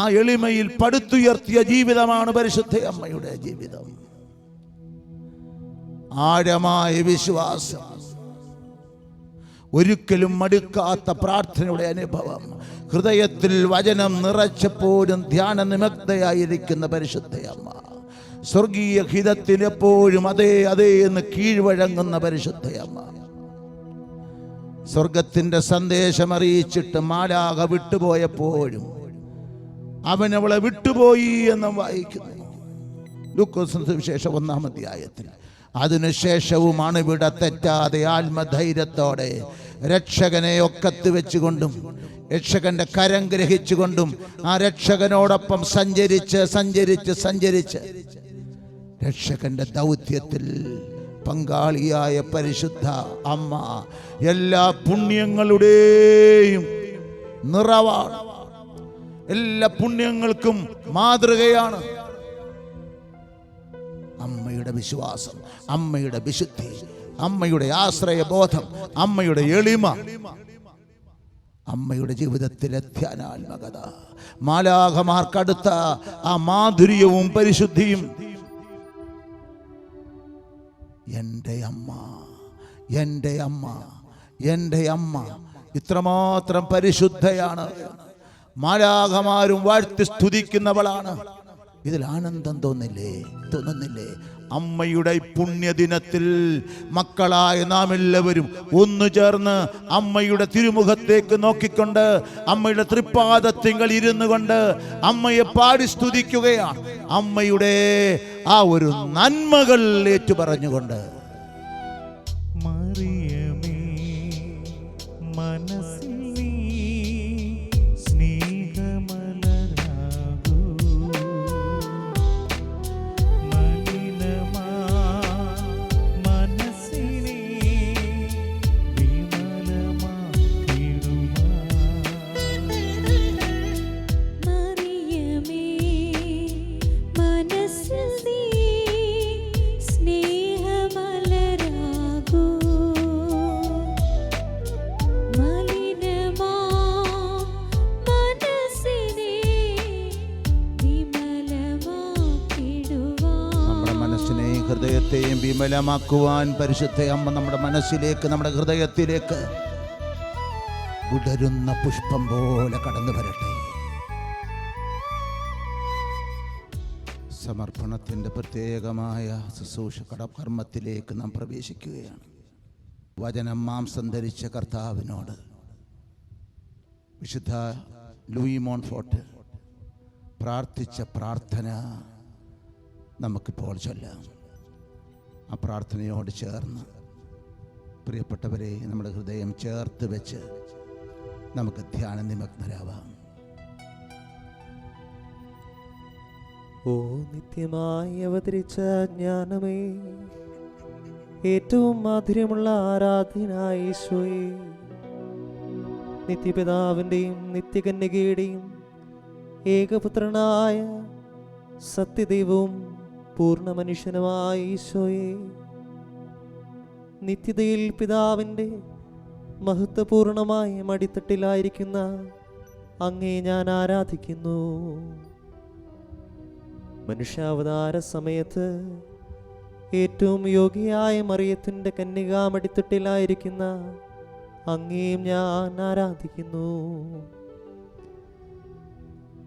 ആ എളിമയിൽ പടുത്തുയർത്തിയ ജീവിതമാണ് പരിശുദ്ധ അമ്മയുടെ ജീവിതം. ആഴമായ വിശ്വാസം, ഒരിക്കലും മടുക്കാത്ത പ്രാർത്ഥനയുടെ അനുഭവം, ഹൃദയത്തിൽ വചനം നിറച്ചപ്പോഴും ധ്യാന നിമഗ്നയായിരിക്കുന്ന പരിശുദ്ധ അമ്മ, സ്വർഗീയ ഹിതത്തിൽ എപ്പോഴും അതേ അതേ എന്ന് കീഴ്വഴങ്ങുന്ന പരിശുദ്ധ അമ്മ, സ്വർഗത്തിന്റെ സന്ദേശം അറിയിച്ചിട്ട് മാലാഖ വിട്ടുപോയപ്പോഴും അവൻ അവളെ വിട്ടുപോയി എന്ന് വായിക്കുന്നു ലൂക്കോസ് സുവിശേഷം 1-ാം അധ്യായത്തിൽ. അതിനുശേഷവുമാണ് ഇവിടെ തെറ്റാതെ ആത്മധൈര്യത്തോടെ രക്ഷകനെ ഒക്കത്ത് വെച്ചുകൊണ്ടും രക്ഷകന്റെ കരം ഗ്രഹിച്ചുകൊണ്ടും ആ രക്ഷകനോടൊപ്പം സഞ്ചരിച്ച് രക്ഷകന്റെ ദൗത്യത്തിൽ പങ്കാളിയായ പരിശുദ്ധ അമ്മ എല്ലാ പുണ്യങ്ങളുടെയും നിറവാണ്, എല്ലാ പുണ്യങ്ങൾക്കും മാതൃകയാണ്. അമ്മയുടെ വിശ്വാസം, അമ്മയുടെ വിശുദ്ധി, അമ്മയുടെ ആശ്രയബോധം, അമ്മയുടെ എളിമ, അമ്മയുടെ ജീവിതത്തിലെ ധ്യാനാത്മകത, മാലാഖമാർക്കടുത്ത ആ മാധുര്യവും പരിശുദ്ധിയും. എൻ്റെ അമ്മ, എൻ്റെ അമ്മ, എൻ്റെ അമ്മ ഇത്രമാത്രം പരിശുദ്ധയാണ്. മാലാഖമാരും വാഴ്ത്തി സ്തുതിക്കുന്നവളാണ്. ഇതിൽ ആനന്ദം തോന്നുന്നില്ലേ? അമ്മയുടെ പുണ്യദിനത്തിൽ മക്കളായ നാം എല്ലാവരും ഒന്നു ചേർന്ന് അമ്മയുടെ തിരുമുഖത്തേക്ക് നോക്കിക്കൊണ്ട് അമ്മയുടെ തൃപ്പാദത്തിങ്കൽ ഇരുന്നു കൊണ്ട് അമ്മയെ പാടി സ്തുതിക്കുകയാണ്. അമ്മയുടെ ആ ഒരു നന്മകൾ ഏറ്റുപറഞ്ഞുകൊണ്ട്. മറിയമേ മനസ്സിൽ നീ സ്നേഹമലരാകൂ, മലിനമാ മനസ്സിനെ വിമലമാക്കിടുവാൻ. മറിയമേ മനസ്സിൽ നീ സ്നേഹമലരാകൂ, മലിനമാ മനസ്സിനെ വിമലമാക്കിടുവാൻ. നമ്മുടെ മനസ്സിനെയും ഹൃദയത്തെയും വിമലമാക്കുവാൻ പരിശുദ്ധ അമ്മ നമ്മുടെ മനസ്സിലേക്ക്, നമ്മുടെ ഹൃദയത്തിലേക്ക് വിടരുന്ന പുഷ്പം പോലെ കടന്നു വരട്ടെ. സമർപ്പണത്തിൻ്റെ പ്രത്യേകമായ ശുശ്രൂഷ കർമ്മത്തിലേക്ക് നാം പ്രവേശിക്കുകയാണ്. വചനം മാംസം ധരിച്ച കർത്താവിനോട് വിശുദ്ധ ലൂയി മോൺഫോർട്ട് പ്രാർത്ഥിച്ച പ്രാർത്ഥന നമുക്കിപ്പോൾ ചൊല്ലാം. ആ പ്രാർത്ഥനയോട് ചേർന്ന് പ്രിയപ്പെട്ടവരെ, നമ്മുടെ ഹൃദയം ചേർത്ത് വെച്ച് നമുക്ക് ധ്യാന നിമഗ്നരാവാം. ഓ നിത്യമായി അവതരിച്ച ജ്ഞാനമേ, ഏറ്റവും മാധുര്യമുള്ള ആരാധനായ ഈശോയെ, നിത്യപിതാവിൻ്റെയും നിത്യകന്യകയുടെയും ഏകപുത്രനായ സത്യദൈവവും പൂർണ്ണ മനുഷ്യനുമായ ഈശോയെ, നിത്യതയിൽ പിതാവിൻ്റെ മഹത്വപൂർണമായ മടിത്തട്ടിലായിരിക്കുന്ന അങ്ങേ ഞാൻ ആരാധിക്കുന്നു. മനുഷ്യാവതാര സമയത്ത് ഏറ്റവും യോഗ്യയായ മറിയത്തിൻ്റെ കന്യകാമടിത്തൊട്ടിലായിരിക്കുന്ന അങ്ങേയും ഞാൻ ആരാധിക്കുന്നു.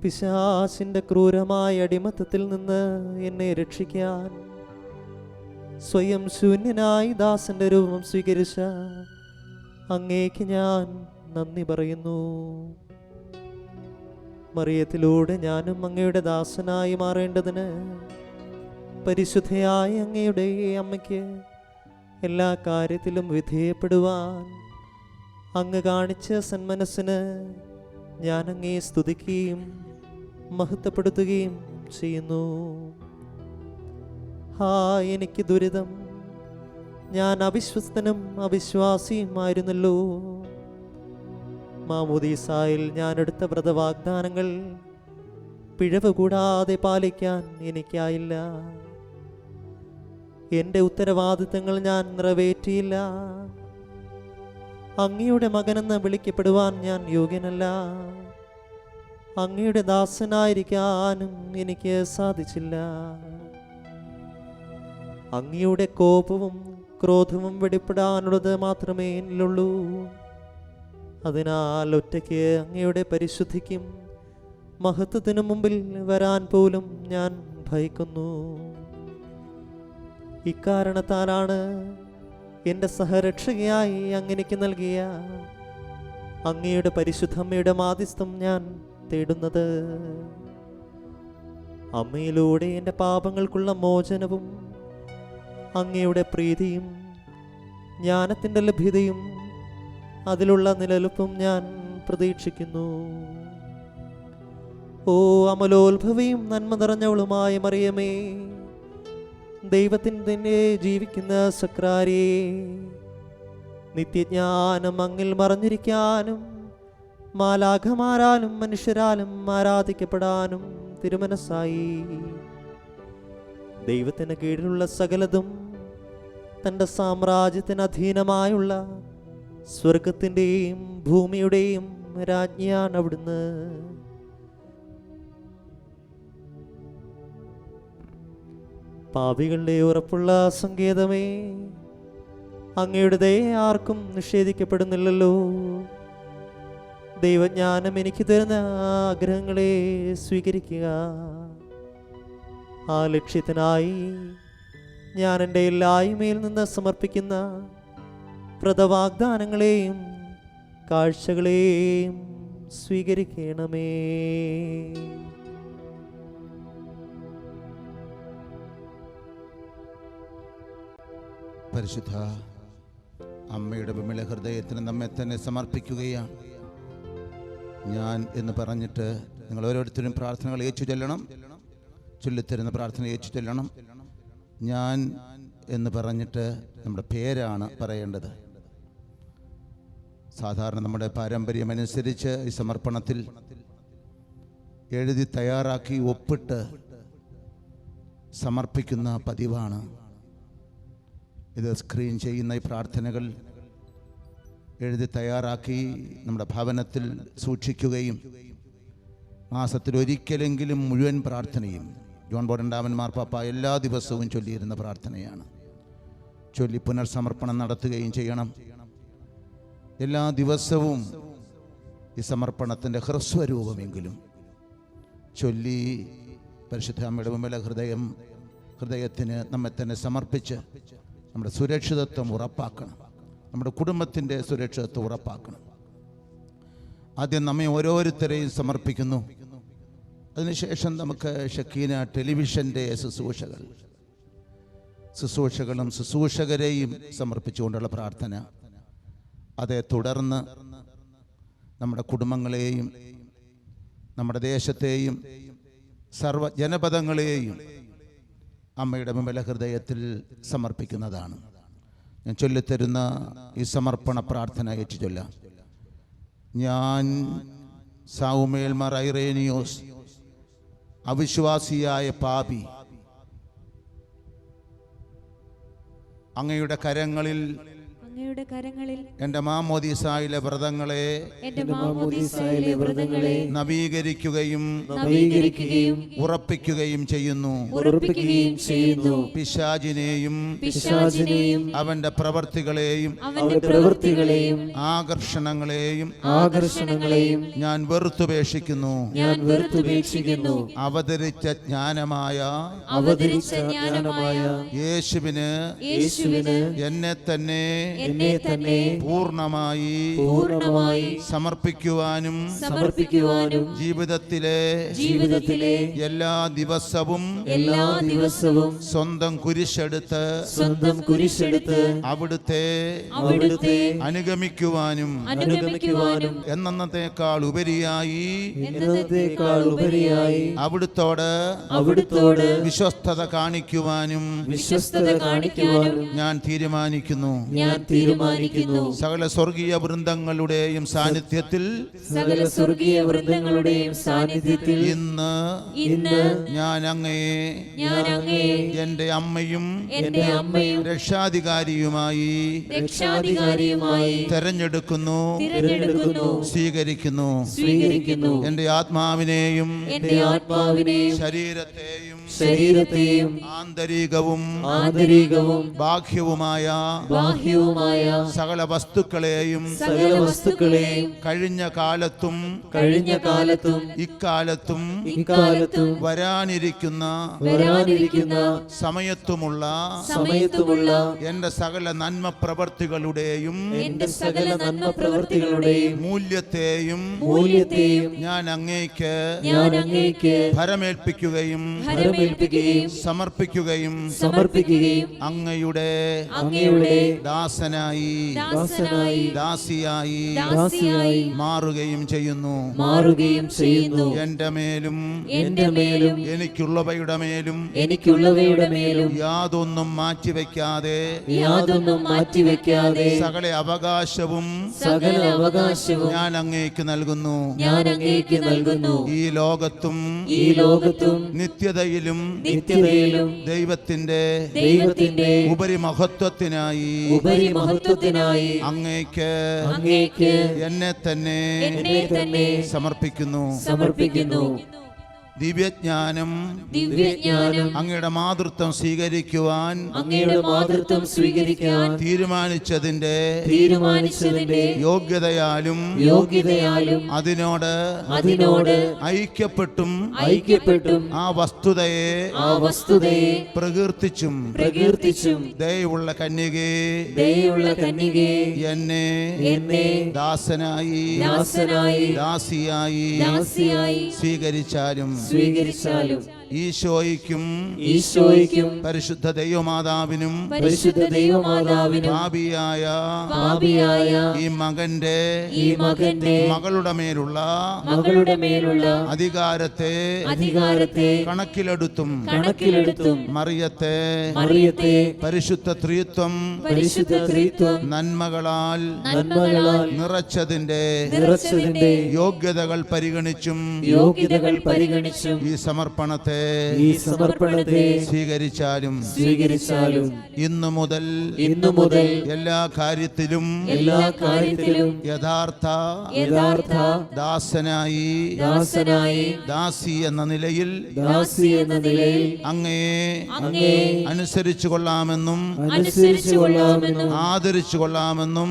പിശാചിന്റെ ക്രൂരമായ അടിമത്തത്തിൽ നിന്ന് എന്നെ രക്ഷിക്കാൻ സ്വയം ശൂന്യനായി ദാസന്റെ രൂപം സ്വീകരിച്ച അങ്ങേക്ക് ഞാൻ നന്ദി പറയുന്നു. മറിയത്തിലൂടെ ഞാനും അങ്ങയുടെ ദാസനായി മാറേണ്ടതിന് പരിശുദ്ധയായ അങ്ങയുടെ അമ്മയ്ക്ക് എല്ലാ കാര്യത്തിലും വിധേയപ്പെടുവാൻ അങ്ങ് കാണിച്ച സന്മനസ്സിന് ഞാൻ അങ്ങേ സ്തുതിക്കുകയും മഹത്വപ്പെടുത്തുകയും ചെയ്യുന്നു. എനിക്ക് ദുരിതം, ഞാൻ അവിശ്വസ്തനും അവിശ്വാസിയുമായിരുന്നല്ലോ. മാമോദീസായിൽ ഞാൻ എടുത്ത വ്രതവാഗ്ദാനങ്ങൾ പിഴവ് കൂടാതെ പാലിക്കാൻ എനിക്കായില്ല. എൻ്റെ ഉത്തരവാദിത്തങ്ങൾ ഞാൻ നിറവേറ്റിയില്ല. അങ്ങയുടെ മകനെന്ന് വിളിക്കപ്പെടുവാൻ ഞാൻ യോഗ്യനല്ല. അങ്ങയുടെ ദാസനായിരിക്കാനും എനിക്ക് സാധിച്ചില്ല. അങ്ങയുടെ കോപവും ക്രോധവും വെളിപ്പെടാനുള്ളത് മാത്രമേ എന്നിലുള്ളൂ. അതിനാൽ ഒറ്റയ്ക്ക് അങ്ങയുടെ പരിശുദ്ധിക്കും മഹത്വത്തിനു മുമ്പിൽ വരാൻ പോലും ഞാൻ ഭയക്കുന്നു. ഇക്കാരണത്താലാണ് എൻ്റെ സഹരക്ഷകയായി അങ്ങനെക്ക് നൽകിയ അങ്ങയുടെ പരിശുദ്ധമ്മയുടെ മാധ്യസ്ഥം ഞാൻ തേടുന്നത്. അമ്മയിലൂടെ എൻ്റെ പാപങ്ങൾക്കുള്ള മോചനവും അങ്ങയുടെ പ്രീതിയും ജ്ഞാനത്തിൻ്റെ ലഭ്യതയും അതിലുള്ള നിലനിൽപ്പും ഞാൻ പ്രതീക്ഷിക്കുന്നു. ഓ അമലോത്ഭവിയും നന്മ നിറഞ്ഞവളുമായ മറിയമേ, ദൈവത്തിന് തന്നെ ജീവിക്കുന്ന സക്രാരിയെ, നിത്യജ്ഞാനം അങ്ങിൽ മറഞ്ഞിരിക്കാനും മാലാഖമാരാലും മനുഷ്യരാലും ആരാധിക്കപ്പെടാനും തിരുമനസ്സായി ദൈവത്തിന് കീഴിലുള്ള സകലതും തൻ്റെ സാമ്രാജ്യത്തിന് അധീനമായുള്ള സ്വർഗത്തിൻ്റെയും ഭൂമിയുടെയും രാജ്ഞിയാണ് അവിടുന്ന്. പാപികളുടെ ഉറപ്പുള്ള സങ്കേതമേ, അങ്ങയുടെ ദയ ആർക്കും നിഷേധിക്കപ്പെടുന്നില്ലല്ലോ. ദൈവജ്ഞാനം എനിക്ക് തരുന്ന ആഗ്രഹങ്ങളെ സ്വീകരിക്കുക. ആ ലക്ഷ്യത്തിനായി ഞാൻ എൻ്റെ എല്ലായ്മയിൽ നിന്ന് സമർപ്പിക്കുന്ന വ്രതവാഗ്ദാനങ്ങളെയും കാഴ്ചകളെയും സ്വീകരിക്കണമേ. പരിശുദ്ധ അമ്മയുടെ വിമല ഹൃദയത്തിന് നമ്മെ തന്നെ സമർപ്പിക്കുകയാണ്. ഞാൻ എന്ന് പറഞ്ഞിട്ട് നിങ്ങൾ ഓരോരുത്തരും പ്രാർത്ഥനകൾ ഏച്ചു ചൊല്ലണം. ചൊല്ലിത്തരുന്ന പ്രാർത്ഥന ഏച്ചു ചൊല്ലണം. ഞാൻ എന്ന് പറഞ്ഞിട്ട് നമ്മുടെ പേരാണ് പറയേണ്ടത്. സാധാരണ നമ്മുടെ പാരമ്പര്യമനുസരിച്ച് ഈ സമർപ്പണത്തിൽ എഴുതി തയ്യാറാക്കി ഒപ്പിട്ട് സമർപ്പിക്കുന്ന പതിവാണ്. ഇത് സ്ക്രീൻ ചെയ്യുന്ന ഈ പ്രാർത്ഥനകൾ എഴുതി തയ്യാറാക്കി നമ്മുടെ ഭവനത്തിൽ സൂക്ഷിക്കുകയും മാസത്തിലൊരിക്കലെങ്കിലും മുഴുവൻ പ്രാർത്ഥനയും ജോൺ ബോൾ രണ്ടാമൻ മാർപ്പാപ്പ എല്ലാ ദിവസവും ചൊല്ലിയിരുന്ന പ്രാർത്ഥനയാണ്. ചൊല്ലി പുനർസമർപ്പണം നടത്തുകയും ചെയ്യണം. എല്ലാ ദിവസവും ഈ സമർപ്പണത്തിൻ്റെ ഹ്രസ്വരൂപമെങ്കിലും ചൊല്ലി പരിശുദ്ധ അമ്മയുടെ വിമല ഹൃദയത്തിന് നമ്മെ തന്നെ സമർപ്പിച്ച് നമ്മുടെ സുരക്ഷിതത്വം ഉറപ്പാക്കണം. നമ്മുടെ കുടുംബത്തിൻ്റെ സുരക്ഷിതത്വം ഉറപ്പാക്കണം. ആദ്യം നമ്മെ ഓരോരുത്തരെയും സമർപ്പിക്കുന്നു. അതിനുശേഷം നമുക്ക് ഷക്കീന ടെലിവിഷൻ്റെ ശുശ്രൂഷകളും ശുശ്രൂഷകരെയും സമർപ്പിച്ചുകൊണ്ടുള്ള പ്രാർത്ഥന. അതേ തുടർന്ന് നമ്മുടെ കുടുംബങ്ങളെയും നമ്മുടെ ദേശത്തെയും സർവ്വ ജനപദങ്ങളെയും അമ്മയുടെ വിമല ഹൃദയത്തിൽ സമർപ്പിക്കുന്നതാണ്. ഞാൻ ചൊല്ലിത്തരുന്ന ഈ സമർപ്പണ പ്രാർത്ഥന ഏറ്റ് ചൊല്ലാം. ഞാൻ സാവുമേൽ മാർ ഐറേനിയോസ്, അവിശ്വാസിയായ പാപി, അങ്ങയുടെ കരങ്ങളിൽ അങ്ങയുടെ കരങ്ങളിൽ എൻ്റെ മാമോദീസായിലെ വ്രതങ്ങളെ നവീകരിക്കുകയും ഉറപ്പിക്കുകയും ചെയ്യുന്നു. പിശാചിനെയും അവന്റെ പ്രവർത്തികളെയും ആകർഷണങ്ങളെയും ഞാൻ വെറുത്തുപേക്ഷിക്കുന്നു. അവതരിച്ച ജ്ഞാനമായ യേശുവിന് എന്നെ തന്നെ പൂർണ്ണമായി സമർപ്പിക്കുവാനും ജീവിതത്തിലെ എല്ലാ ദിവസവും സ്വന്തം കുരിശെടുത്ത് അവിടുത്തെ അനുഗമിക്കുവാനും എന്നത്തേക്കാൾ ഉപരിയായി അവിടുത്തോട് വിശ്വസ്തത കാണിക്കുവാനും ഞാൻ തീരുമാനിക്കുന്നു. സകല സ്വർഗീയ വൃന്ദങ്ങളുടെയും സാന്നിധ്യത്തിൽ ഇന്ന് ഞാൻ അങ്ങയെ എന്റെ അമ്മയും രക്ഷാധികാരിയുമായി തെരഞ്ഞെടുക്കുന്നു, സ്വീകരിക്കുന്നു. എന്റെ ആത്മാവിനെയും ശരീരത്തെയും ആന്തരികവും ബാഹ്യവുമായ സകല വസ്തുക്കളെയും കഴിഞ്ഞ കാലത്തും ഇക്കാലത്തും വരാനിരിക്കുന്ന സമയത്തുമുള്ള എന്റെ സകല നന്മ പ്രവർത്തികളുടെയും മൂല്യത്തെയും ഞാൻ അങ്ങേക്ക് ഭരമേൽപ്പിക്കുകയും സമർപ്പിക്കുകയും അങ്ങയുടെ ദാസനായി ദാസിയായി മാറുകയും ചെയ്യുന്നു. എന്റെ മേലും എനിക്കുള്ളവയുടെ മേലും യാതൊന്നും മാറ്റിവെക്കാതെ സകല അവകാശവും ഞാൻ അങ്ങേക്ക് നൽകുന്നു. ഈ ലോകത്തും നിത്യതയിലും ദൈവത്തിന്റെ ഉപരിമഹത്വത്തിനായി അങ്ങേക്ക് എന്നെ തന്നെ സമർപ്പിക്കുന്നു. ദിവ്യജ്ഞാനം അങ്ങയുടെ മാതൃത്വം സ്വീകരിക്കുവാൻ തീരുമാനിച്ചതിന്റെ യോഗ്യതയാലും അതിനോട് ഐക്യപ്പെട്ടും ആ വസ്തുതയെ പ്രകീർത്തിച്ചും ദയയുള്ള കന്യകേ എന്നെ ദാസനായി ദാസിയായി സ്വീകരിച്ചാലും ഈശോയ്ക്കും പരിശുദ്ധ ദൈവമാതാവിനും പാപിയായ ഈ മകന്റെ മകളുടെ മേലുള്ള അധികാരത്തെ കണക്കിലെടുത്തും മറിയത്തെ പരിശുദ്ധ ത്രിത്വം നന്മകളാൽ നിറച്ചതിന്റെ യോഗ്യതകൾ പരിഗണിച്ചും ഈ സമർപ്പണത്തെ സ്വീകരിച്ചാലും ഇന്നു മുതൽ എല്ലാ കാര്യത്തിലും യഥാർത്ഥ ദാസനായി ദാസി എന്ന നിലയിൽ അങ്ങയെ അനുസരിച്ചു കൊള്ളാമെന്നും ആദരിച്ചു കൊള്ളാമെന്നും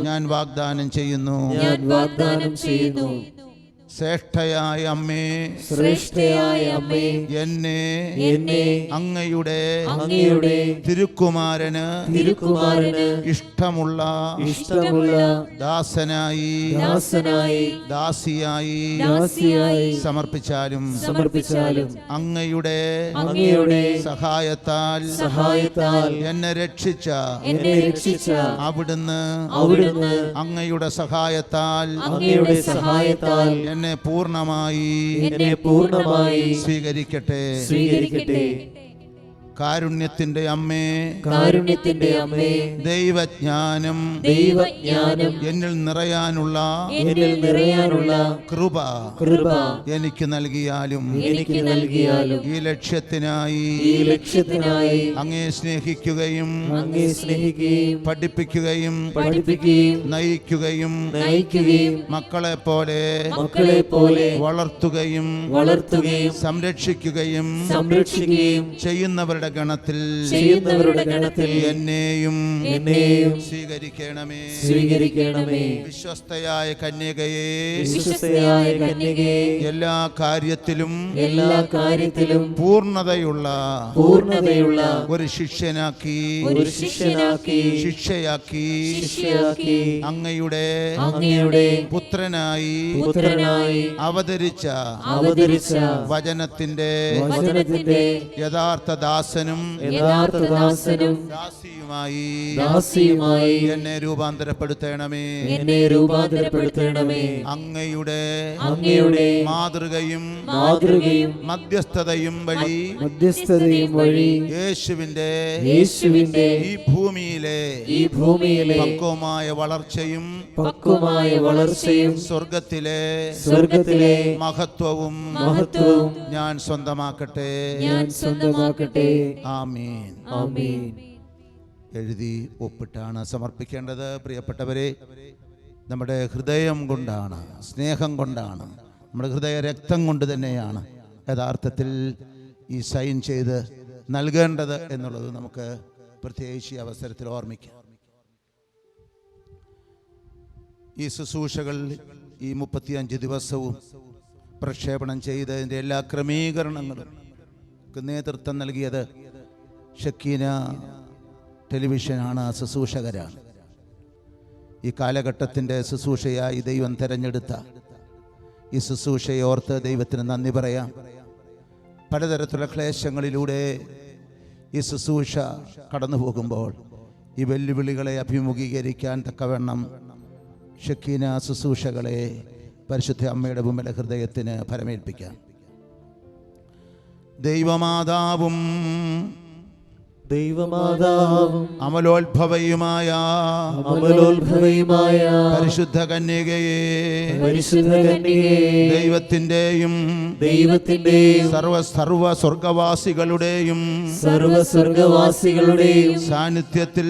ഞാൻ വാഗ്ദാനം ചെയ്യുന്നു. ശ്രേഷ്ഠയായ അമ്മേ എന്നെ അങ്ങയുടെ തിരുക്കുമാരന് ഇഷ്ടമുള്ള ദാസനായി ദാസിയായി സമർപ്പിച്ചാലും അങ്ങയുടെ സഹായത്താൽ എന്നെ രക്ഷിച്ച അവിടുന്ന് അങ്ങയുടെ സഹായത്താൽ എന്നെ പൂർണ്ണമായി സ്വീകരിക്കട്ടെ. കാരുണ്യത്തിന്റെ അമ്മേ, കാരുണ്യത്തിന്റെ അമ്മേ, ദൈവജ്ഞാനം ദൈവജ്ഞാനം എന്നിൽ നിറയാനുള്ള കൃപ എനിക്ക് നൽകിയാലും ഈ ലക്ഷ്യത്തിനായി അങ്ങേ സ്നേഹിക്കുകയും പഠിപ്പിക്കുകയും നയിക്കുകയും മക്കളെ പോലെ വളർത്തുകയും സംരക്ഷിക്കുകയും ചെയ്യുന്നവരുടെ ഗണത്തിൽ എന്നെയും സ്വീകരിക്കണമേ. വിശ്വസ്തയായ കന്യകയെ എല്ലാ കാര്യത്തിലും പൂർണ്ണതയുള്ള ഒരു ശിഷ്യനാക്കി ശിക്ഷയാക്കി അങ്ങയുടെ പുത്രനായി അവതരിച്ച വചനത്തിന്റെ യഥാർത്ഥ ദാസനും ദാസിയുമായി എന്നെ രൂപാന്തരപ്പെടുത്തണമേ. അങ്ങയുടെ മാതൃകയും മധ്യസ്ഥതയും വഴി യേശുവിന്റെ ഈ ഭൂമിയിലെ പക്വമായ വളർച്ചയും സ്വർഗത്തിലെ മഹത്വവും ഞാൻ സ്വന്തമാക്കട്ടെ. ആമീൻ. എഴുതി ഒപ്പിട്ടാണ് സമർപ്പിക്കേണ്ടത്. പ്രിയപ്പെട്ടവരെ, നമ്മുടെ ഹൃദയം കൊണ്ടാണ്, സ്നേഹം കൊണ്ടാണ്, നമ്മുടെ ഹൃദയ രക്തം കൊണ്ട് തന്നെയാണ് യഥാർത്ഥത്തിൽ ഈ സൈൻ ചെയ്ത് നൽകേണ്ടത് എന്നുള്ളത് നമുക്ക് പ്രത്യേകിച്ച് ഈ അവസരത്തിൽ ഓർമ്മിക്കാം. ഈ ശുശ്രൂഷകൾ ഈ 35 ദിവസവും പ്രക്ഷേപണം ചെയ്തതിൻ്റെ എല്ലാ ക്രമീകരണങ്ങളും നേതൃത്വം നൽകിയത് ഷക്കീന ടെലിവിഷനാണ്, ശുശ്രൂഷകരാണ്. ഈ കാലഘട്ടത്തിൻ്റെ ശുശ്രൂഷയായി ദൈവം തിരഞ്ഞെടുത്ത ഈ ശുശ്രൂഷയെ ഓർത്ത് ദൈവത്തിന് നന്ദി പറയാം. പലതരത്തിലുള്ള ക്ലേശങ്ങളിലൂടെ ഈ ശുശ്രൂഷ കടന്നു പോകുമ്പോൾ ഈ വെല്ലുവിളികളെ അഭിമുഖീകരിക്കാൻ തക്കവണ്ണം ഷക്കീന ശുശ്രൂഷകളെ പരിശുദ്ധ അമ്മയുടെ വിമല ഹൃദയത്തിന് ഫലമേൽപ്പിക്കാം. ദൈവമാതാവും അമലോത്ഭവയുമായ പരിശുദ്ധ കന്യകയെ ദൈവത്തിന്റെയും സർവ സ്വർഗവാസികളുടെയും സാന്നിധ്യത്തിൽ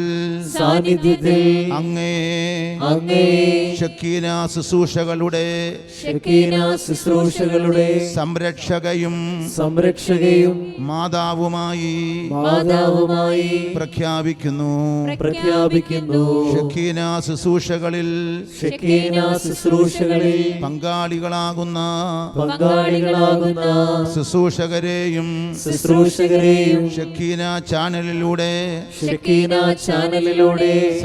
അങ്ങേ ഷക്കീന ശുശ്രൂഷകളുടെ സംരക്ഷകയും മാതാവുമായി പ്രഖ്യാപിക്കുന്നു. ഷക്കീന ശുശ്രൂഷകളിൽ പങ്കാളികളാകുന്ന ശുശ്രൂഷകരെയും ഷക്കീന ചാനലിലൂടെ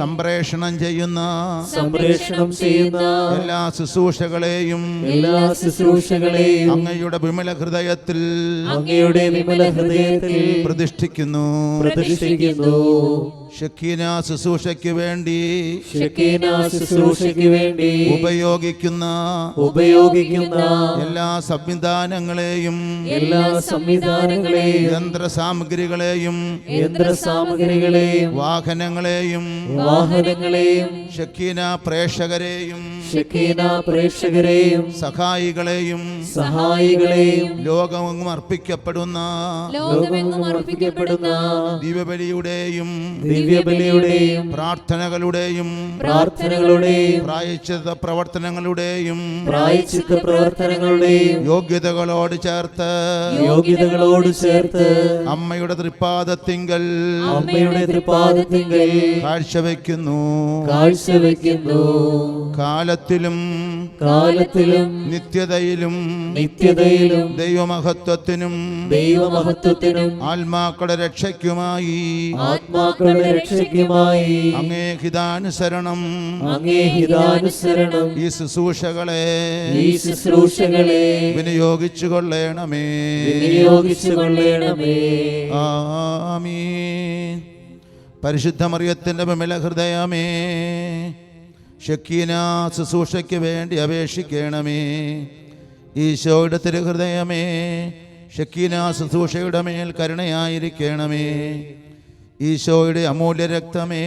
സംപ്രേഷണം ചെയ്യുന്ന എല്ലാ ശുശ്രൂഷകളെയും അങ്ങയുടെ വിമല ഹൃദയത്തിൽ പ്രതിഷ്ഠിക്കുന്നു. ഷക്കീന ശുശ്രൂഷയ്ക്ക് വേണ്ടി ഉപയോഗിക്കുന്ന എല്ലാ സംവിധാനങ്ങളെയും യന്ത്ര സാമഗ്രികളെയും വാഹനങ്ങളെയും ഷക്കീന പ്രേക്ഷകരെയും സഹായികളെയും ലോകമെങ്ങും അർപ്പിക്കപ്പെടുന്ന ദിവ്യബലിയുടെയും പ്രാർത്ഥനകളുടെയും പ്രായശ്ചിത്ത പ്രവർത്തനങ്ങളുടെയും യോഗ്യതകളോട് ചേർത്ത് അമ്മയുടെ തൃപ്പാദത്തിങ്കൽ കാഴ്ചവെക്കുന്നു. കാലത്തിലും നിത്യതയിലും ദൈവമഹത്വത്തിനും ആത്മാക്കളുടെ രക്ഷയ്ക്കുമായി അങ്ങേ ഹിതാനുസരണം ഈ ശുശ്രൂഷകളെ വിനിയോഗിച്ചു കൊള്ളണമേ. ആമീൻ. പരിശുദ്ധ മറിയത്തിന്റെ വിമല ഹൃദയമേ, ഷക്കീന ശുശ്രൂഷയ്ക്ക് വേണ്ടി അപേക്ഷിക്കണമേ. ഈശോയുടെ തിരുഹൃദയമേ, ഷക്കീന ശുശ്രൂഷയുടെ മേൽ കരുണയായിരിക്കണമേ. ഈശോയുടെ അമൂല്യ രക്തമേ,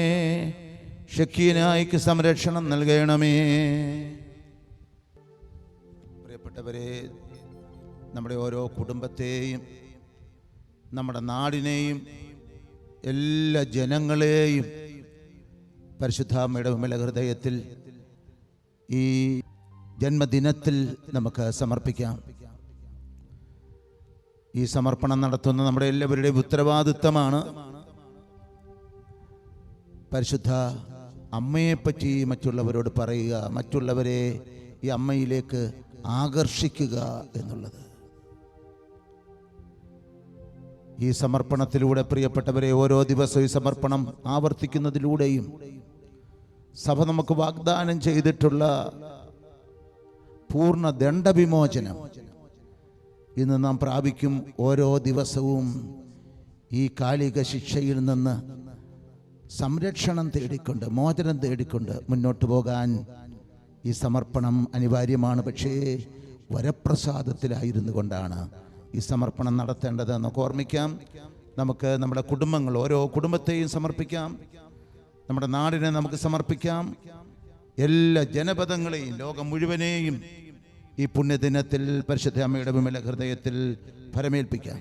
ഷക്കീനായിക്ക് സംരക്ഷണം നൽകണമേ. പ്രിയപ്പെട്ടവരെ, നമ്മുടെ ഓരോ കുടുംബത്തെയും നമ്മുടെ നാടിനെയും എല്ലാ ജനങ്ങളെയും പരിശുദ്ധാമ്മയുടെ വിമല ഹൃദയത്തിൽ ഈ ജന്മദിനത്തിൽ നമുക്ക് സമർപ്പിക്കാം. ഈ സമർപ്പണം നടത്തുന്ന നമ്മുടെ എല്ലാവരുടെയും ഉത്തരവാദിത്തമാണ്. പരിശുദ്ധ അമ്മയെപ്പറ്റി മറ്റുള്ളവരോട് പറയുക, മറ്റുള്ളവരെ ഈ അമ്മയിലേക്ക് ആകർഷിക്കുക എന്നുള്ളത്. ഈ സമർപ്പണത്തിലൂടെ പ്രിയപ്പെട്ടവരെ, ഓരോ ദിവസവും ഈ സമർപ്പണം ആവർത്തിക്കുന്നതിലൂടെയും സഭ നമുക്ക് വാഗ്ദാനം ചെയ്തിട്ടുള്ള പൂർണ്ണ ദണ്ഡവിമോചനം ഇന്ന് നാം പ്രാപിക്കും. ഓരോ ദിവസവും ഈ കാലിക ശിക്ഷയിൽ നിന്ന് സംരക്ഷണം തേടിക്കൊണ്ട്, മോചനം തേടിക്കൊണ്ട് മുന്നോട്ട് പോകാൻ ഈ സമർപ്പണം അനിവാര്യമാണ്. പക്ഷേ വരപ്രസാദത്തിലായിരുന്നു കൊണ്ടാണ് ഈ സമർപ്പണം നടത്തേണ്ടത്. നമുക്ക് ഓർമ്മിക്കാം. നമുക്ക് നമ്മുടെ കുടുംബങ്ങൾ, ഓരോ കുടുംബത്തെയും സമർപ്പിക്കാം. നമ്മുടെ നാടിനെ നമുക്ക് സമർപ്പിക്കാം. എല്ലാ ജനപദങ്ങളെയും, ലോകം മുഴുവനെയും ഈ പുണ്യദിനത്തിൽ പരിശുദ്ധ അമ്മയുടെ വിമല ഹൃദയത്തിൽ ഫലമേൽപ്പിക്കാം.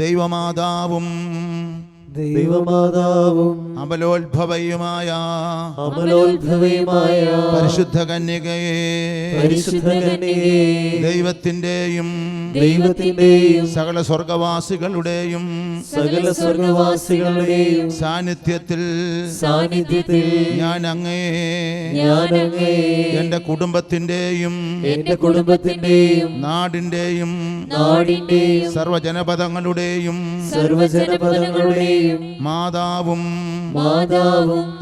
ദൈവമാതാവും അമലോത്ഭവയുമായ പരിശുദ്ധ കന്യകയെ, ദൈവത്തിന്റെയും സകല സ്വർഗവാസികളുടെയും സാന്നിധ്യത്തിൽ ഞാൻ അങ്ങയെ എന്റെ കുടുംബത്തിന്റെയും നാടിന്റെയും സർവജനപദങ്ങളുടെയും മാതാവും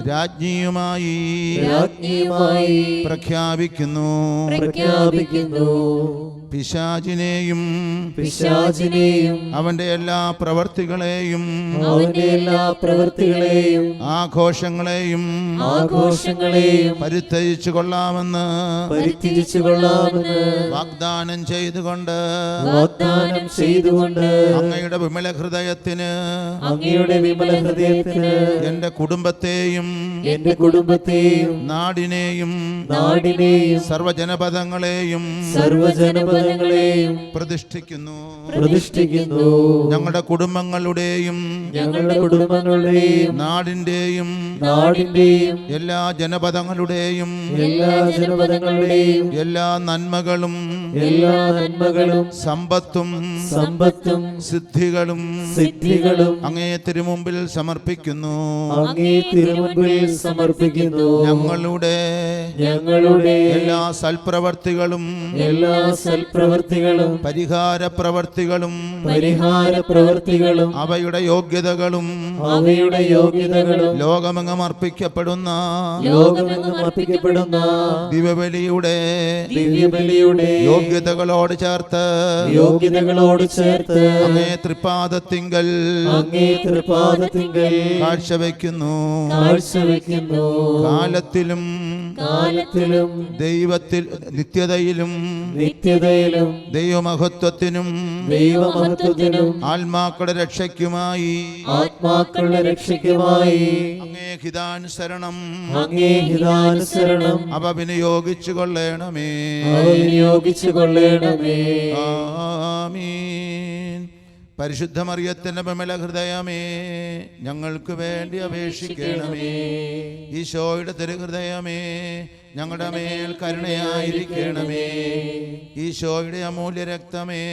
രാജ്ഞിയുമായി പ്രഖ്യാപിക്കുന്നു. പിശാചിനെയും അവന്റെ എല്ലാ പ്രവർത്തികളെയും ആഘോഷങ്ങളെയും പരിത്യജിച്ചു കൊള്ളാമെന്ന് വാഗ്ദാനം ചെയ്തുകൊണ്ട് അങ്ങയുടെ വിമല ഹൃദയത്തിന് എന്റെ കുടുംബത്തെയും നാടിനെയും സർവജനപദങ്ങളെയും പ്രതിഷ്ഠിക്കുന്നു. ഞങ്ങളുടെ കുടുംബങ്ങളുടെയും നാടിന്റെയും എല്ലാ ജനപദങ്ങളുടെയും എല്ലാ നന്മകളും സമ്പത്തും സിദ്ധികളും അങ്ങേ തിരുമുമ്പിൽ സമർപ്പിക്കുന്നു. ഞങ്ങളുടെ എല്ലാ സൽപ്രവർത്തികളും പരിഹാര പ്രവർത്തികളും അവയുടെ യോഗ്യതകളും ലോകമെങ്ങും അർപ്പിക്കപ്പെടുന്ന ദിവ്യബലിയുടെ യോഗ്യതകളോട് ചേർത്ത് അങ്ങേ തൃപ്പാദത്തിങ്കൽ കാഴ്ചവെക്കുന്നു. കാലത്തിലും ദൈവത്തിൽ നിത്യതയിലും ദൈവമഹത്വത്തിനും ആത്മാക്കളുടെ രക്ഷയ്ക്കുമായി അങ്ങേ ഹിതാനുസരണം അവ വിനിയോഗിച്ചു കൊള്ളണമേ. ആമീൻ. പരിശുദ്ധ മറിയത്തിന്റെ വിമല ഹൃദയമേ, ഞങ്ങൾക്ക് വേണ്ടി അപേക്ഷിക്കണമേ. ഈശോയുടെ തിരുഹൃദയമേ, ഞങ്ങളുടെ മേൽ കരുണയായിരിക്കണമേ. ഈശോയുടെ അമൂല്യ രക്തമേ,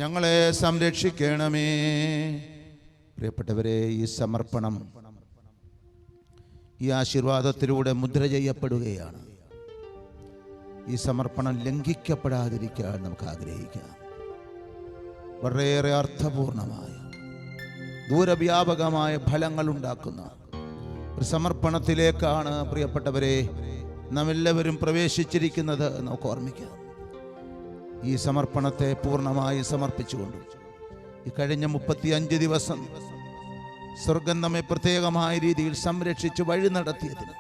ഞങ്ങളെ സംരക്ഷിക്കണമേ. പ്രിയപ്പെട്ടവരെ, ഈ സമർപ്പണം ഈ ആശീർവാദത്തിലൂടെ മുദ്ര ചെയ്യപ്പെടുകയാണ്. ഈ സമർപ്പണം ലംഘിക്കപ്പെടാതിരിക്കാൻ നമുക്ക് ആഗ്രഹിക്കാം. വളരെയേറെ അർത്ഥപൂർണമായ ദൂരവ്യാപകമായ ഫലങ്ങൾ ഉണ്ടാക്കുന്ന ഒരു സമർപ്പണത്തിലേക്കാണ് പ്രിയപ്പെട്ടവരെ നാം എല്ലാവരും പ്രവേശിച്ചിരിക്കുന്നത്. നമുക്ക് ഓർമ്മിക്കാം. ഈ സമർപ്പണത്തെ പൂർണ്ണമായി സമർപ്പിച്ചുകൊണ്ട് ഈ കഴിഞ്ഞ 35 ദിവസം സ്വർഗം നമ്മെ പ്രത്യേകമായ രീതിയിൽ സംരക്ഷിച്ച് വഴി നടത്തിയതിന്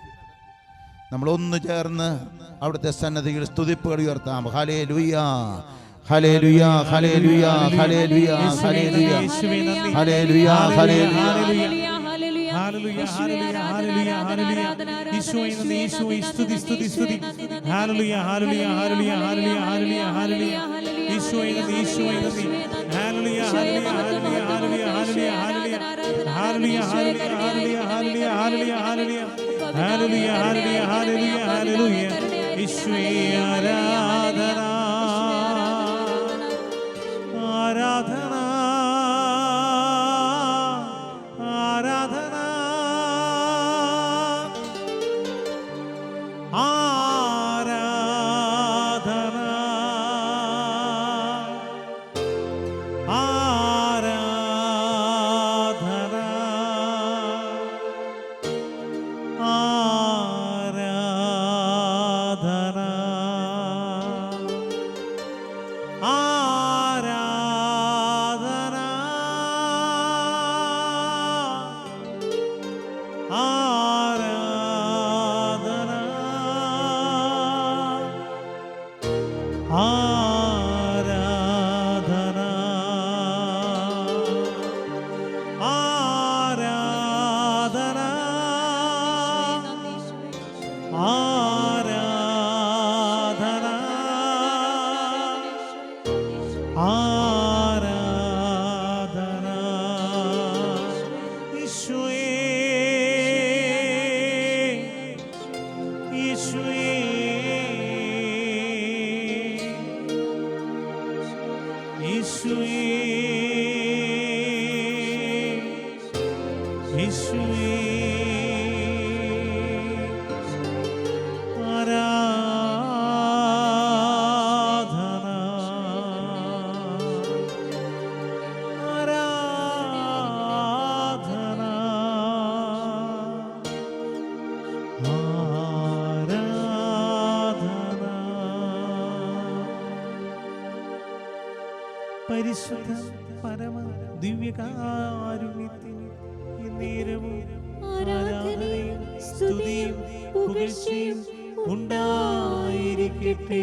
നമ്മളൊന്നു ചേർന്ന് അവിടുത്തെ സന്നദ്ധിയിൽ സ്തുതിപ്പുകൾ ഉയർത്താം. ഹല്ലേലൂയ, ഹല്ലേലൂയ ഹല്ലേലൂയ ഹല്ലേലൂയ ഹല്ലേലൂയ ഹല്ലേലൂയ ഹല്ലേലൂയ ഹല്ലേലൂയ ഹല്ലേലൂയ ഹല്ലേലൂയ ഹല്ലേലൂയ യേശുവേ നന്ദി യേശുവേ സ്തുതി സ്തുതി സ്തുതി ഹല്ലേലൂയ ഹല്ലേലൂയ ഹല്ലേലൂയ ഹല്ലേലൂയ ഹല്ലേലൂയ ഹല്ലേലൂയ യേശുവേ നന്ദി യേശുവേ നന്ദി ഹല്ലേലൂയ ഹല്ലേലൂയ ഹല്ലേലൂയ ഹല്ലേലൂയ ഹല്ലേലൂയ ഹല്ലേലൂയ ഹല്ലേലൂയ ഹല്ലേലൂയ ഹല്ലേലൂയ ഹല്ലേലൂയ ഹല്ലേലൂയ ഹല്ലേലൂയ ഹല്ലേലൂയ ഹല്ലേലൂയ യേശുവേ ആരാധന ആരാധന ആരാധന ആരാധന ആരാധന ആരാധന ആരാധന ആരാധന ആരാധന ആരാധന യേശുവേ യേശുവേ യേശുവേ യേശുവേ ആരാധന ആരാധന പരിശുദ്ധ പരമ ദിവ്യകാരുണ്യത്തിന് നേരവും ആരാധനയും സ്തുതിയും പുകഴ്ചയും ഉണ്ടായിരിക്കട്ടെ.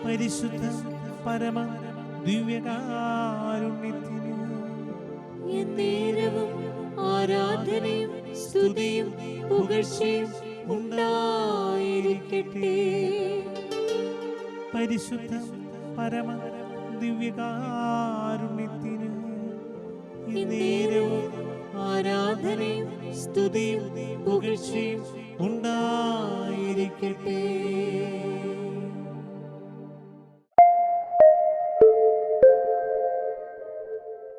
പരിശുദ്ധ പരമ ദിവ്യകാരുണ്യത്തിന് നേരവും ആരാധനയും സ്തുതിയും പുകഴ്ചയും ഉണ്ടായിരിക്കട്ടെ. പരിശുദ്ധ പരമ ദിവ്യകാരുണ്യത്തിന് നേരവും ആരാധനയും സ്തുതിയും പുകഴ്ചയും ഉണ്ടായിരിക്കട്ടെ.